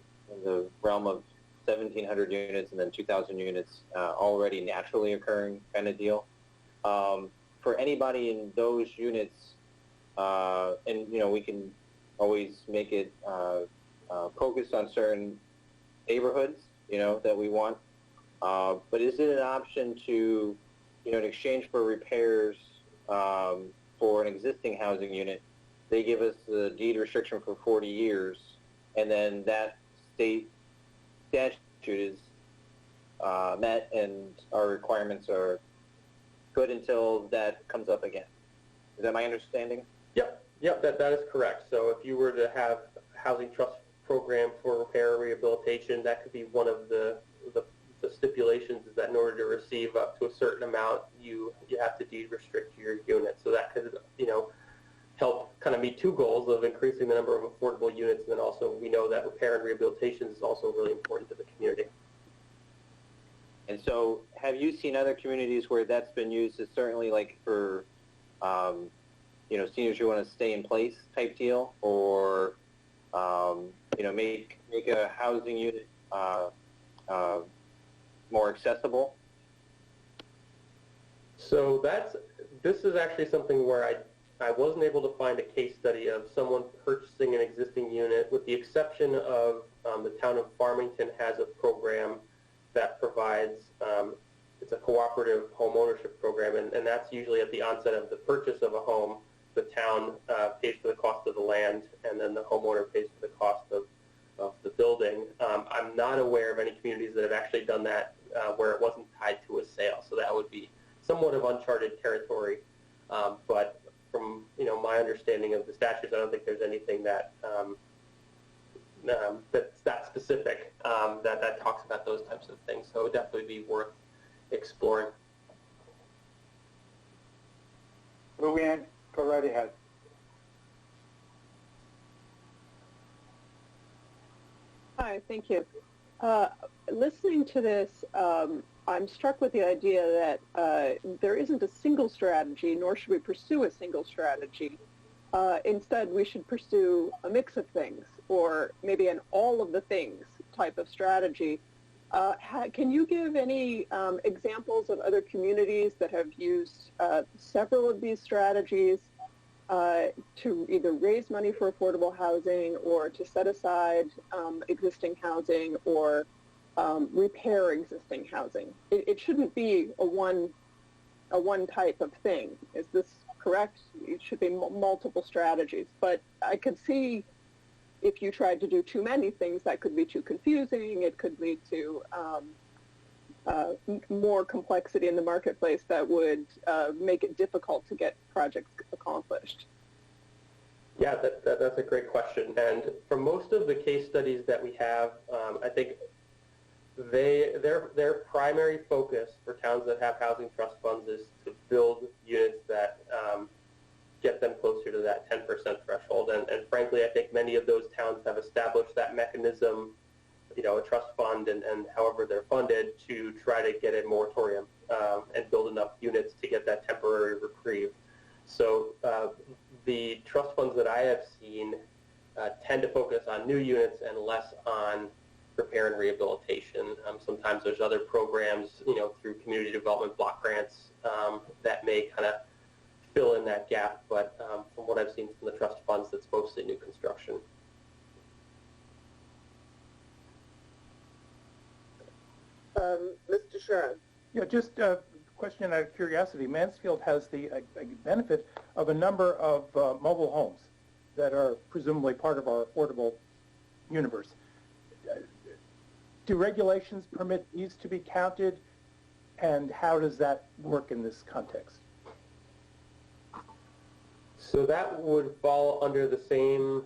the realm of 1,700 units and then 2,000 units already naturally occurring kind of deal. For anybody in those units, and we can always make it focused on certain neighborhoods, that we want. But is it an option to, in exchange for repairs for an existing housing unit, they give us the deed restriction for 40 years, and then that state statute is met and our requirements are good until that comes up again? Is that my understanding? Yep, that is correct. So if you were to have a housing trust program for repair or rehabilitation, that could be one of the stipulations, is that in order to receive up to a certain amount, you have to deed restrict your unit. So that could, help kind of meet two goals of increasing the number of affordable units, and then also we know that repair and rehabilitation is also really important to the community. And so have you seen other communities where that's been used as certainly like for, seniors who want to stay in place type deal, or, make a housing unit more accessible? So this is actually something where I wasn't able to find a case study of someone purchasing an existing unit, with the exception of the town of Farmington has a program that provides, it's a cooperative home ownership program, and that's usually at the onset of the purchase of a home. The town pays for the cost of the land, and then the homeowner pays for the cost of the building. I'm not aware of any communities that have actually done that where it wasn't tied to a sale, so that would be somewhat of uncharted territory. But from my understanding of the statutes, I don't think there's anything that that's that specific that talks about those types of things. So it would definitely be worth exploring. Luann, go right ahead. Hi, thank you. Listening to this, I'm struck with the idea that there isn't a single strategy, nor should we pursue a single strategy. Instead, we should pursue a mix of things, or maybe an all of the things type of strategy. Can you give any examples of other communities that have used several of these strategies to either raise money for affordable housing or to set aside existing housing or repair existing housing? It shouldn't be a one type of thing. Is this correct? It should be multiple strategies. But I could see if you tried to do too many things, that could be too confusing. It could lead to more complexity in the marketplace that would make it difficult to get projects accomplished. Yeah, that's a great question. And for most of the case studies that we have, I think their primary focus for towns that have housing trust funds is to build units that get them closer to that 10% threshold. And frankly, I think many of those towns have established that mechanism, a trust fund and however they're funded, to try to get a moratorium and build enough units to get that temporary reprieve. So the trust funds that I have seen tend to focus on new units and less on repair and rehabilitation. Sometimes there's other programs, through community development block grants that may kind of fill in that gap. But from what I've seen from the trust funds, it's mostly new construction. Mr. Sharon. Yeah, just a question out of curiosity. Mansfield has the benefit of a number of mobile homes that are presumably part of our affordable universe. Do regulations permit these to be counted, and how does that work in this context? So that would fall under the same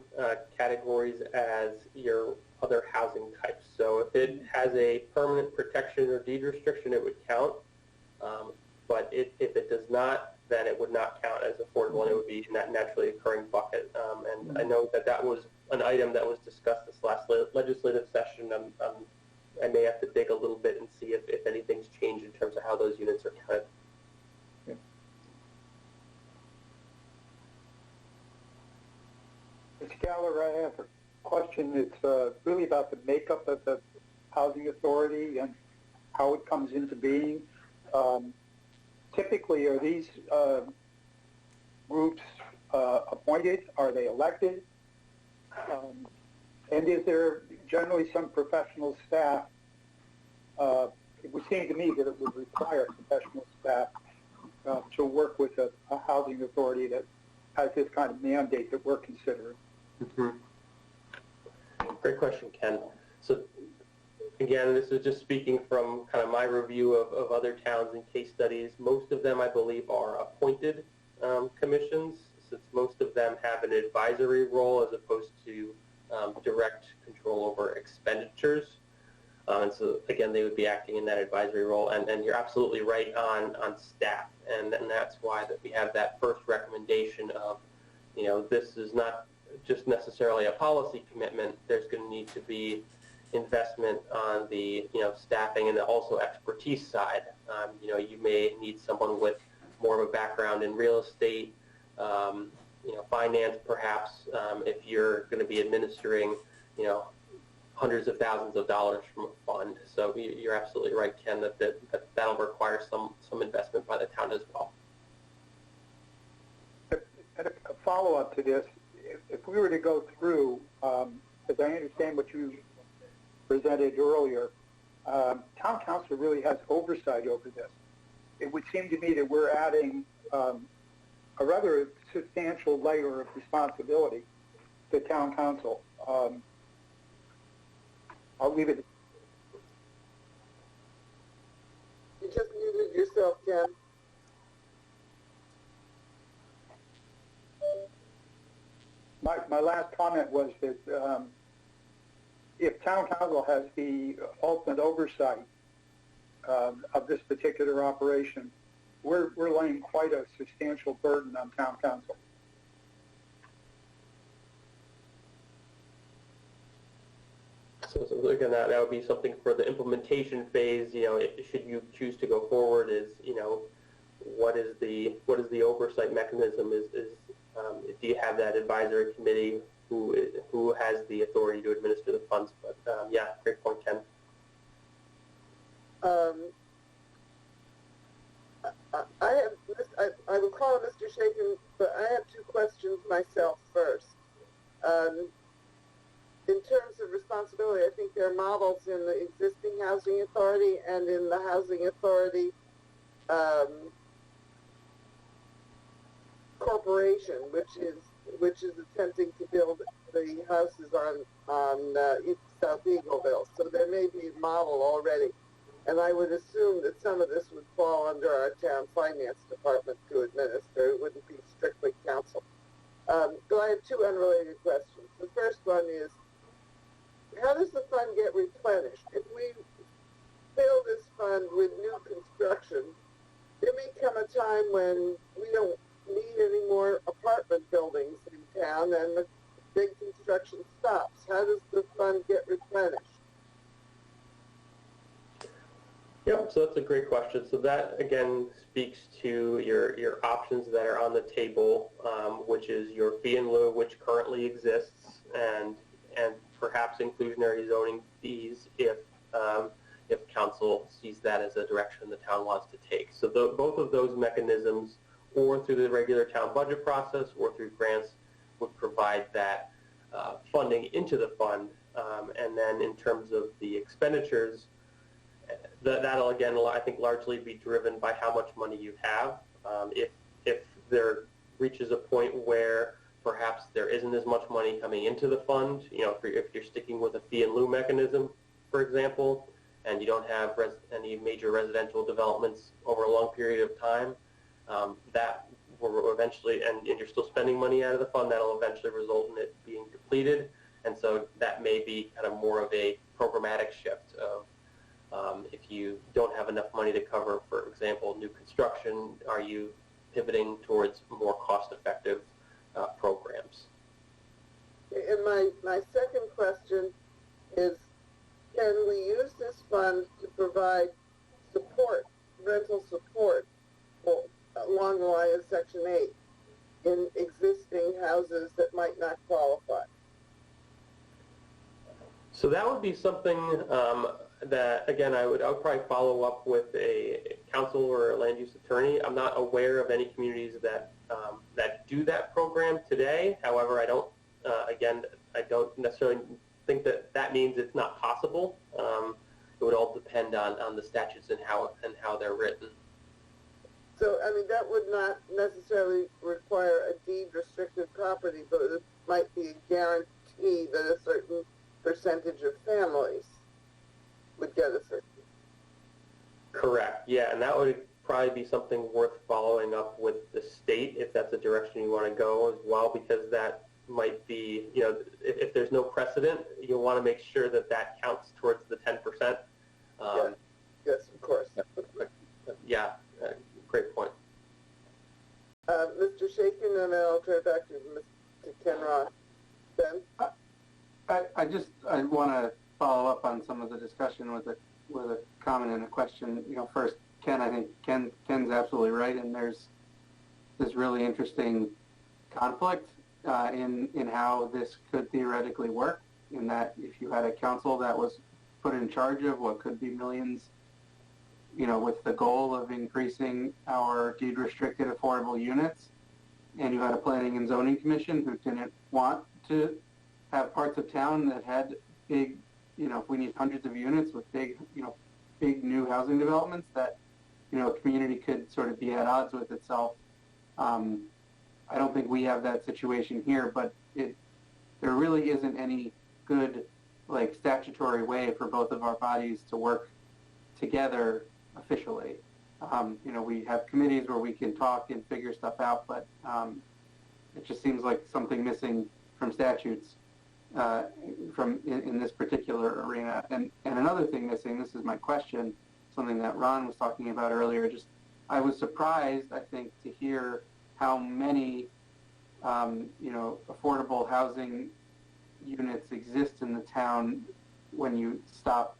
categories as your other housing types. So if it has a permanent protection or deed restriction, it would count. But if it does not, then it would not count as affordable, and it would be in that naturally occurring bucket. And I know that was an item that was discussed this last legislative session. I may have to dig a little bit and see if anything's changed in terms of how those units are counted. Yeah. Ms. Galler, I have a question. It's really about the makeup of the housing authority and how it comes into being. Typically, are these groups appointed? Are they elected? And is there generally some professional staff? It would seem to me that it would require professional staff to work with a housing authority that has this kind of mandate that we're considering. Mm-hmm. Great question, Ken. So again, this is just speaking from kind of my review of other towns and case studies. Most of them, I believe, are appointed commissions, since most of them have an advisory role as opposed to direct control over expenditures. And so, again, they would be acting in that advisory role. And you're absolutely right on staff. And that's why that we have that first recommendation of, this is not just necessarily a policy commitment. There's going to need to be investment on the, staffing and also expertise side. You may need someone with more of a background in real estate, finance perhaps, if you're going to be administering, hundreds of thousands of dollars from a fund. So you're absolutely right, Ken, that'll require some investment by the town as well. And a follow-up to this, if we were to go through, as I understand what you presented earlier, town council really has oversight over this. It would seem to me that we're adding a rather substantial layer of responsibility to town council. I'll leave it. You just muted yourself, Ken. My last comment was that if town council has the ultimate oversight of this particular operation, we're laying quite a substantial burden on town council. So again, that would be something for the implementation phase. You know, should you choose to go forward, is, you know, what is the oversight mechanism? Do you have that advisory committee who has the authority to administer the funds? But yeah, great point, Ken. I will call on Mr. Shaken, but I have two questions myself first. In terms of responsibility, I think there are models in the existing housing authority and in the housing authority corporation, which is attempting to build the houses on South Eagleville. So there may be a model already. And I would assume that some of this would fall under our town finance department to administer. It wouldn't be strictly council. So I have two unrelated questions. The first one is, how does the fund get replenished? If we fill this fund with new construction, there may come a time when we don't need any more apartment buildings in town and the big construction stops. How does the fund get replenished? Yep, so that's a great question. So that, again, speaks to your options that are on the table, which is your fee in lieu, which currently exists, and perhaps inclusionary zoning fees if council sees that as a direction the town wants to take. So both of those mechanisms, or through the regular town budget process or through grants, would provide that funding into the fund. And then in terms of the expenditures, that'll, again, I think, largely be driven by how much money you have. If there reaches a point where perhaps there isn't as much money coming into the fund, you know, if you're sticking with a fee in lieu mechanism, for example, and you don't have any major residential developments over a long period of time, that will eventually, and you're still spending money out of the fund, that'll eventually result in it being depleted. And so that may be kind of more of a programmatic shift of, if you don't have enough money to cover, for example, new construction, are you pivoting towards more cost-effective programs? And my second question is, can we use this fund to provide support, rental support, along the line of Section 8 in existing houses that might not qualify? So that would be something that, again, I would probably follow up with a council or a land use attorney. I'm not aware of any communities that do that program today. However, I don't necessarily think that means it's not possible. It would all depend on the statutes and how they're written. So, I mean, that would not necessarily require a deed-restricted property, but it might be a guarantee that a certain percentage of families would get a certain. Correct. Yeah, and that would probably be something worth following up with the state if that's a direction you want to go as well, because that might be, you know, if there's no precedent, you'll want to make sure that counts towards the 10%. Yes, of course. Yeah, great point. Mr. Shaken, and then I'll turn it back to Mr. Ken Roth. Ben? I want to follow up on some of the discussion with a comment and a question. You know, first, Ken, I think Ken's absolutely right, and there's this really interesting conflict in how this could theoretically work, in that if you had a council that was put in charge of what could be millions, you know, with the goal of increasing our deed-restricted affordable units, and you had a planning and zoning commission who didn't want to have parts of town that had big, you know, if we need hundreds of units with big, you know, big new housing developments, that, you know, a community could sort of be at odds with itself. I don't think we have that situation here, but there really isn't any good, like, statutory way for both of our bodies to work together officially. You know, we have committees where we can talk and figure stuff out, but it just seems like something missing from statutes in this particular arena. And another thing missing, this is my question, something that Ron was talking about earlier, just I was surprised, I think, to hear how many, affordable housing units exist in the town when you stop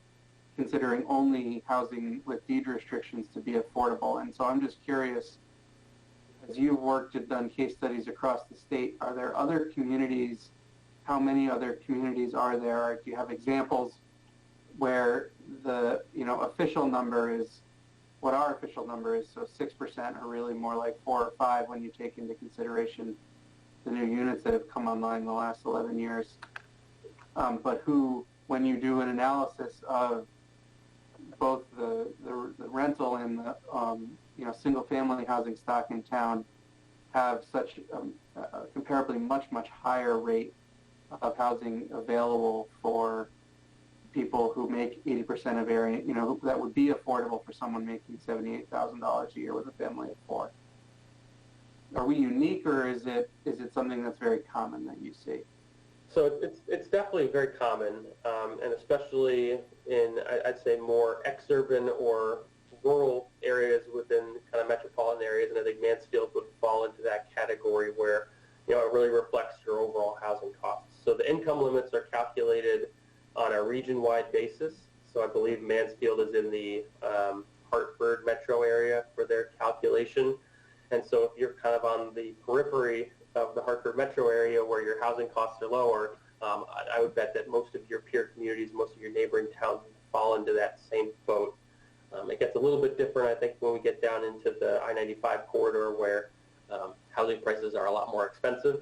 considering only housing with deed restrictions to be affordable. And so I'm just curious, as you've worked and done case studies across the state, are there other communities? How many other communities are there? Do you have examples where the official number is what our official number is, so 6%, or really more like 4 or 5 when you take into consideration the new units that have come online in the last 11 years. But who, when you do an analysis of both the rental and the single-family housing stock in town, have such a comparably much higher rate of housing available for people who make 80% of area, that would be affordable for someone making $78,000 a year with a family of 4. Are we unique, or is it something that's very common that you see? So it's definitely very common, and especially in, I'd say, more exurban or rural areas within kind of metropolitan areas, and I think Mansfield would fall into that category where, it really reflects your overall housing costs. So the income limits are calculated on a region-wide basis. So I believe Mansfield is in the Hartford metro area for their calculation. And so if you're kind of on the periphery of the Hartford metro area where your housing costs are lower, I would bet that most of your peer communities, most of your neighboring towns fall into that same boat. It gets a little bit different, I think, when we get down into the I-95 corridor where housing prices are a lot more expensive.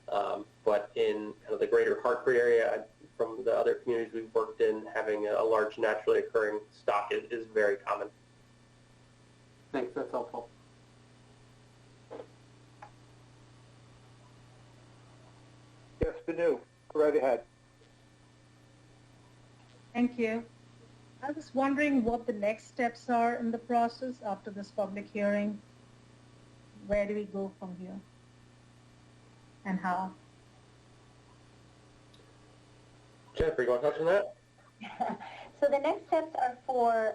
But in kind of the greater Hartford area, from the other communities we've worked in, having a large naturally occurring stock is very common. Thanks, that's helpful. Yes, Benu, go right ahead. Thank you. I was wondering what the next steps are in the process after this public hearing. Where do we go from here? And how? Jennifer, you want to touch on that? So the next steps are for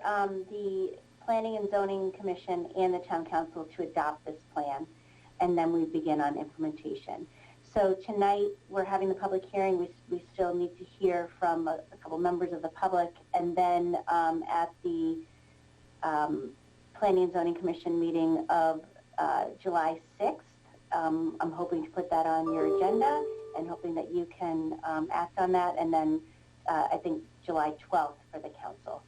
the Planning and Zoning Commission and the Town Council to adopt this plan, and then we begin on implementation. So tonight we're having the public hearing. We still need to hear from a couple members of the public, and then at the Planning and Zoning Commission meeting of July 6th, I'm hoping to put that on your agenda and hoping that you can act on that, and then I think July 12th for the council.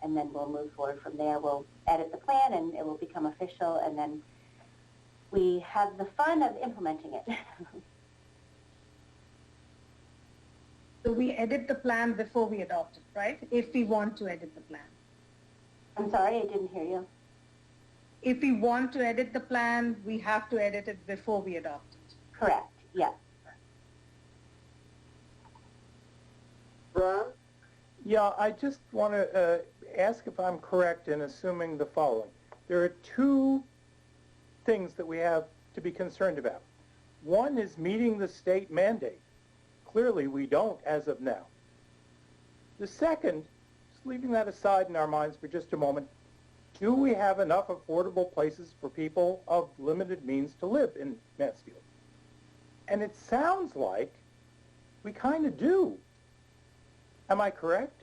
And then we'll move forward from there. We'll edit the plan and it will become official, and then we have the fun of implementing it. So we edit the plan before we adopt it, right? If we want to edit the plan. I'm sorry, I didn't hear you. If we want to edit the plan, we have to edit it before we adopt it. Correct, yes. Ron? Yeah, I just want to ask if I'm correct in assuming the following. There are 2 things that we have to be concerned about. One is meeting the state mandate. Clearly, we don't as of now. The second, just leaving that aside in our minds for just a moment, do we have enough affordable places for people of limited means to live in Mansfield? And it sounds like we kind of do. Am I correct?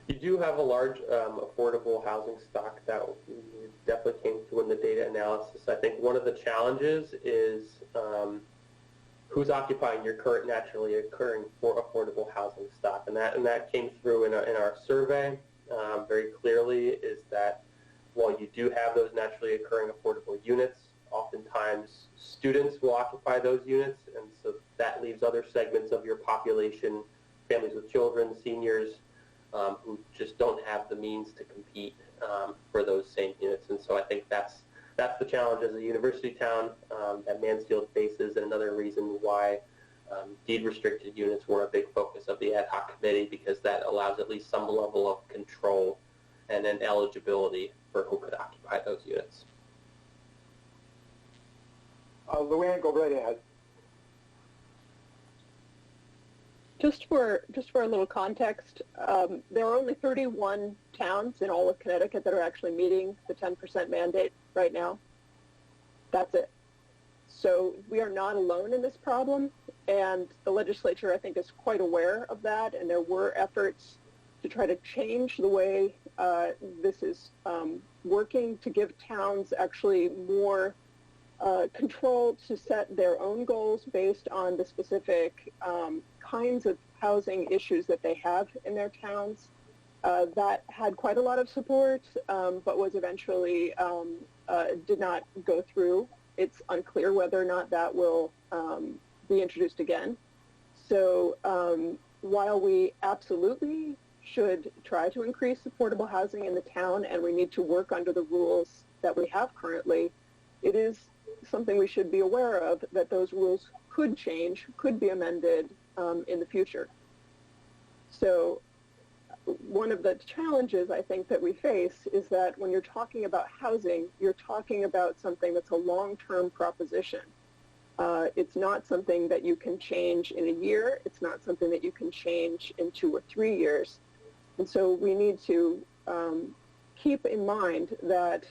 You do have a large affordable housing stock that definitely came through in the data analysis. I think one of the challenges is who's occupying your current naturally occurring affordable housing stock, and that came through in our survey very clearly. Is that while you do have those naturally occurring affordable units, oftentimes students will occupy those units, and so that leaves other segments of your population, families with children, seniors, who just don't have the means to compete for those same units. And so I think that's the challenge as a university town that Mansfield faces, and another reason why deed-restricted units were a big focus of the ad hoc committee, because that allows at least some level of control and then eligibility for who could occupy those units. Luann, go right ahead. Just for a little context, there are only 31 towns in all of Connecticut that are actually meeting the 10% mandate right now. That's it. So we are not alone in this problem, and the legislature, I think, is quite aware of that, and there were efforts to try to change the way this is working to give towns actually more control to set their own goals based on the specific kinds of housing issues that they have in their towns. That had quite a lot of support, but was eventually did not go through. It's unclear whether or not that will be introduced again. So while we absolutely should try to increase affordable housing in the town, and we need to work under the rules that we have currently, it is something we should be aware of, that those rules could change, could be amended in the future. So one of the challenges I think that we face is that when you're talking about housing, you're talking about something that's a long-term proposition. It's not something that you can change in a year. It's not something that you can change in 2 or 3 years. And so we need to keep in mind that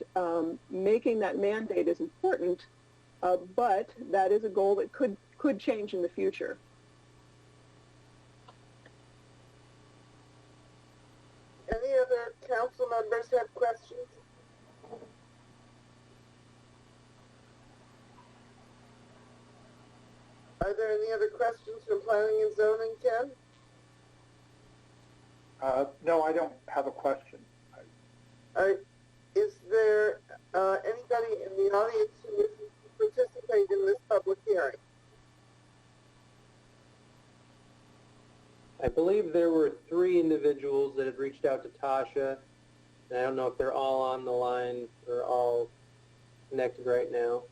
making that mandate is important, but that is a goal that could change in the future. Any other council members have questions? Are there any other questions from planning and zoning, Ken? No, I don't have a question. Is there anybody in the audience who wishes to participate in this public hearing? I believe there were 3 individuals that had reached out to Tasha, and I don't know if they're all on the line or all connected right now.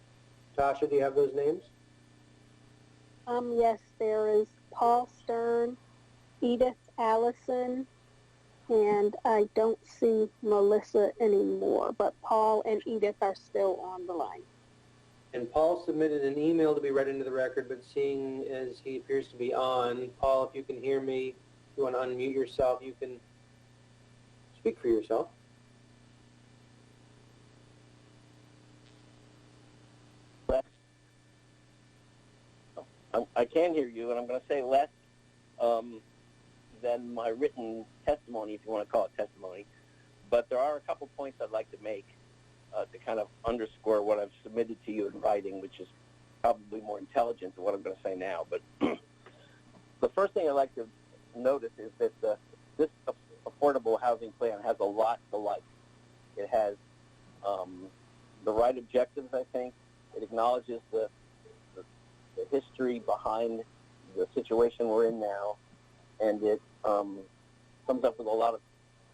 Tasha, do you have those names? Yes, there is Paul Stern, Edith Allison, and I don't see Melissa anymore, but Paul and Edith are still on the line. And Paul submitted an email to be read into the record, but seeing as he appears to be on, Paul, if you can hear me, if you want to unmute yourself, you can speak for yourself. I can hear you, and I'm going to say less than my written testimony, if you want to call it testimony. But there are a couple points I'd like to make to kind of underscore what I've submitted to you in writing, which is probably more intelligent than what I'm going to say now. But the first thing I'd like to notice is that this affordable housing plan has a lot to like. It has the right objectives, I think. It acknowledges the history behind the situation we're in now, and it comes up with a lot of,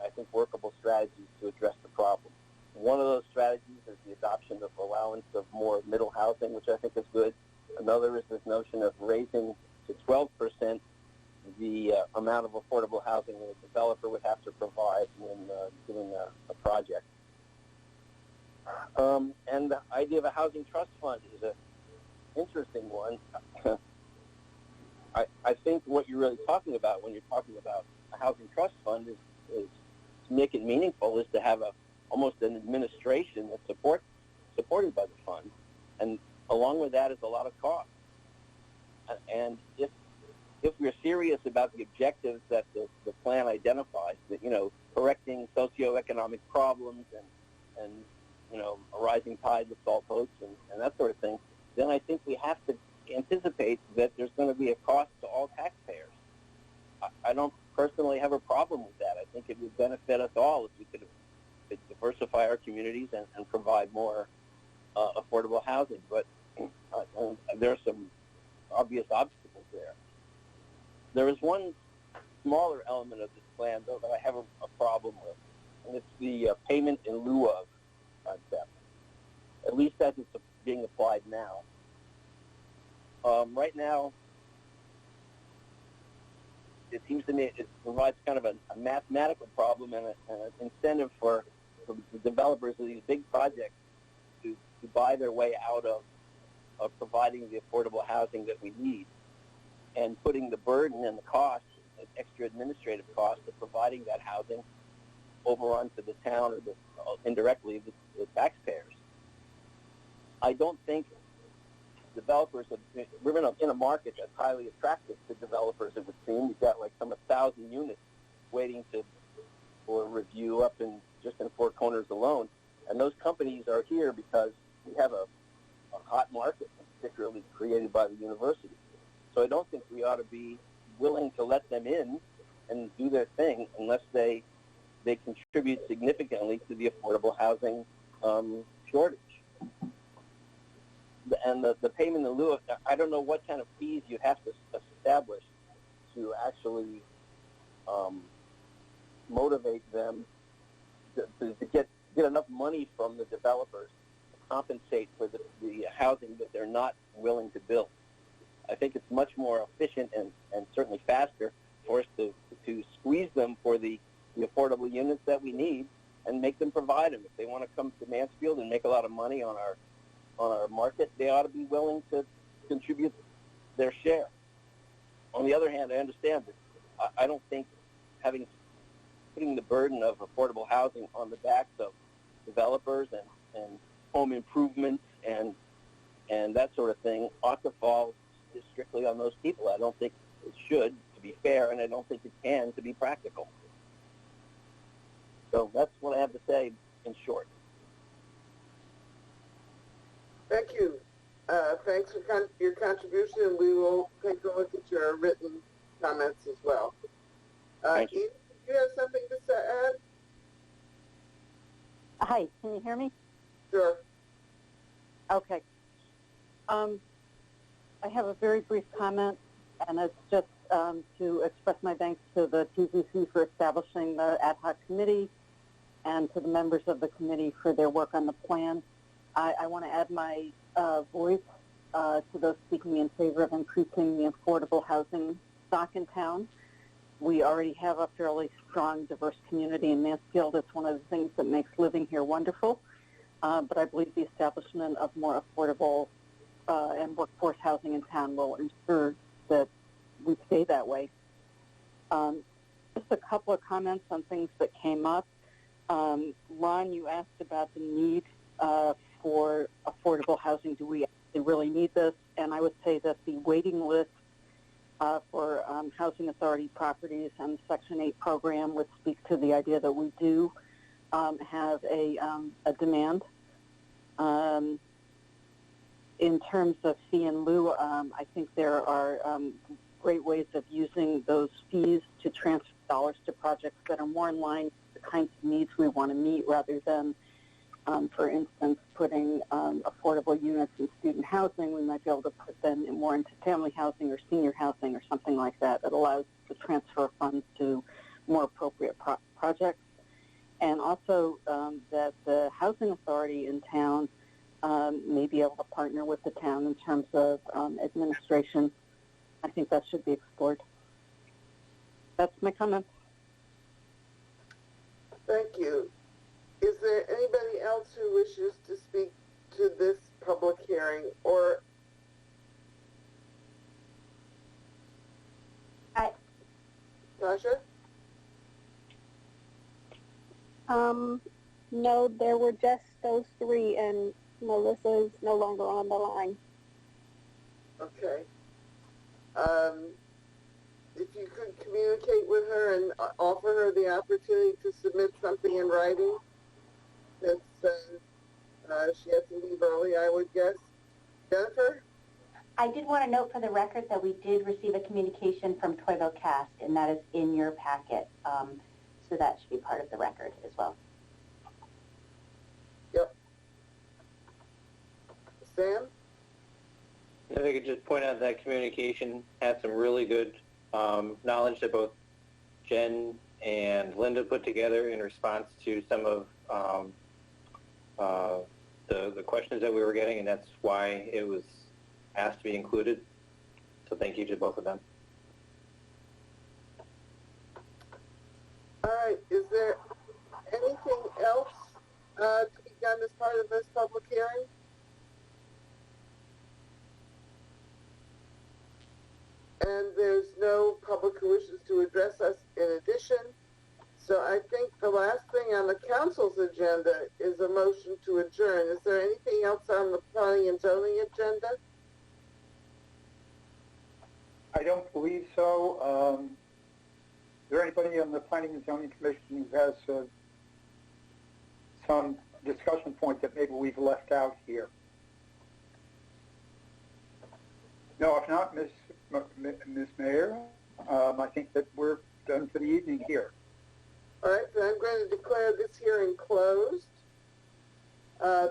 I think, workable strategies to address the problem. One of those strategies is the adoption of allowance of more middle housing, which I think is good. Another is this notion of raising to 12% the amount of affordable housing that a developer would have to provide when doing a project. And the idea of a housing trust fund is an interesting one. I think what you're really talking about when you're talking about a housing trust fund is to make it meaningful is to have almost an administration that's supported by the fund, and along with that is a lot of cost. And if we're serious about the objectives that the plan identifies, that correcting socioeconomic problems and a rising tide lifts all boats and that sort of thing, then I think we have to anticipate that there's going to be a cost to all taxpayers. I don't personally have a problem with that. I think it would benefit us all if we could diversify our communities and provide more affordable housing. But there are some obvious obstacles there. There is one smaller element of this plan, though, that I have a problem with, and it's the payment in lieu of concept, at least as it's being applied now. Right now, it seems to me it provides kind of a mathematical problem and an incentive for the developers of these big projects to buy their way out of providing the affordable housing that we need. and putting the burden and the cost, the extra administrative cost of providing that housing over onto the town or indirectly the taxpayers. I don't think developers, we're in a market that's highly attractive to developers, it would seem. We've got like some 1,000 units waiting for review up just in Four Corners alone. And those companies are here because we have a hot market, particularly created by the university. So I don't think we ought to be willing to let them in and do their thing unless they contribute significantly to the affordable housing shortage. And the payment in lieu of, I don't know what kind of fees you have to establish to actually motivate them to get enough money from the developers to compensate for the housing that they're not willing to build. I think it's much more efficient and certainly faster for us to squeeze them for the affordable units that we need and make them provide them. If they want to come to Mansfield and make a lot of money on our market, they ought to be willing to contribute their share. On the other hand, I understand that I don't think putting the burden of affordable housing on the backs of developers and home improvements and that sort of thing ought to fall strictly on those people. I don't think it should, to be fair, and I don't think it can, to be practical. So that's what I have to say in short. Thank you. Thanks for your contribution, and we will take a look at your written comments as well. Thank you. Edith, do you have something to add? Hi, can you hear me? Sure. Okay. I have a very brief comment, and it's just to express my thanks to the TZC for establishing the ad hoc committee and to the members of the committee for their work on the plan. I want to add my voice to those speaking in favor of increasing the affordable housing stock in town. We already have a fairly strong, diverse community in Mansfield. It's one of the things that makes living here wonderful. But I believe the establishment of more affordable and workforce housing in town will ensure that we stay that way. Just a couple of comments on things that came up. Ron, you asked about the need for affordable housing. Do we actually really need this? And I would say that the waiting list for Housing Authority properties and the Section 8 program would speak to the idea that we do have a demand. In terms of fee in lieu, I think there are great ways of using those fees to transfer dollars to projects that are more in line with the kinds of needs we want to meet rather than, for instance, putting affordable units in student housing. We might be able to put them more into family housing or senior housing or something like that that allows the transfer of funds to more appropriate projects. And also that the Housing Authority in town may be able to partner with the town in terms of administration. I think that should be explored. That's my comment. Thank you. Is there anybody else who wishes to speak to this public hearing or Tasha? No, there were just those three, and Melissa is no longer on the line. Okay. If you could communicate with her and offer her the opportunity to submit something in writing, since she has to leave early, I would guess. Jennifer? I did want to note for the record that we did receive a communication from Toivo Cast, and that is in your packet. So that should be part of the record as well. Yep. Sam? If I could just point out that communication had some really good knowledge that both Jen and Linda put together in response to some of the questions that we were getting, and that's why it was asked to be included. So thank you to both of them. All right. Is there anything else to be done as part of this public hearing? And agenda is a motion to adjourn. Is there anything else on the planning and zoning agenda? I don't believe so. Is there anybody on the Planning and Zoning Commission who has some discussion point that maybe we've left out here? No, if not, Ms. Mayor, I think that we're done for the evening here. All right, then I'm going to declare this hearing closed.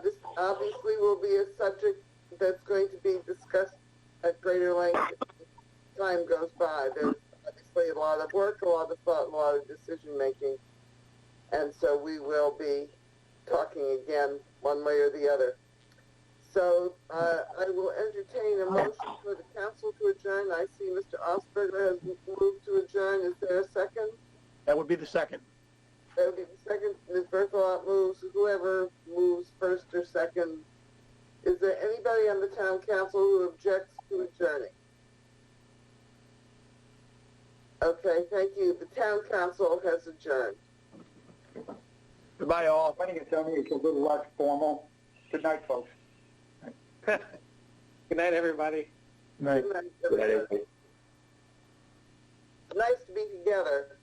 This obviously will be a subject that's going to be discussed at greater length as time goes by. There's obviously a lot of work, a lot of thought, a lot of decision making, and so we will be talking again one way or the other. So I will entertain a motion for the council to adjourn. I see Mr. Osberger has moved to adjourn. Is there a second? That would be the second. That would be the second. Ms. Berthelot moves. Whoever moves first or second. Is there anybody on the town council who objects to adjourning? Okay, thank you. The town council has adjourned. Goodbye, all. Planning and Zoning is a little less formal. Good night, folks. Good night, everybody. Right. Good night, everybody. Nice to be together.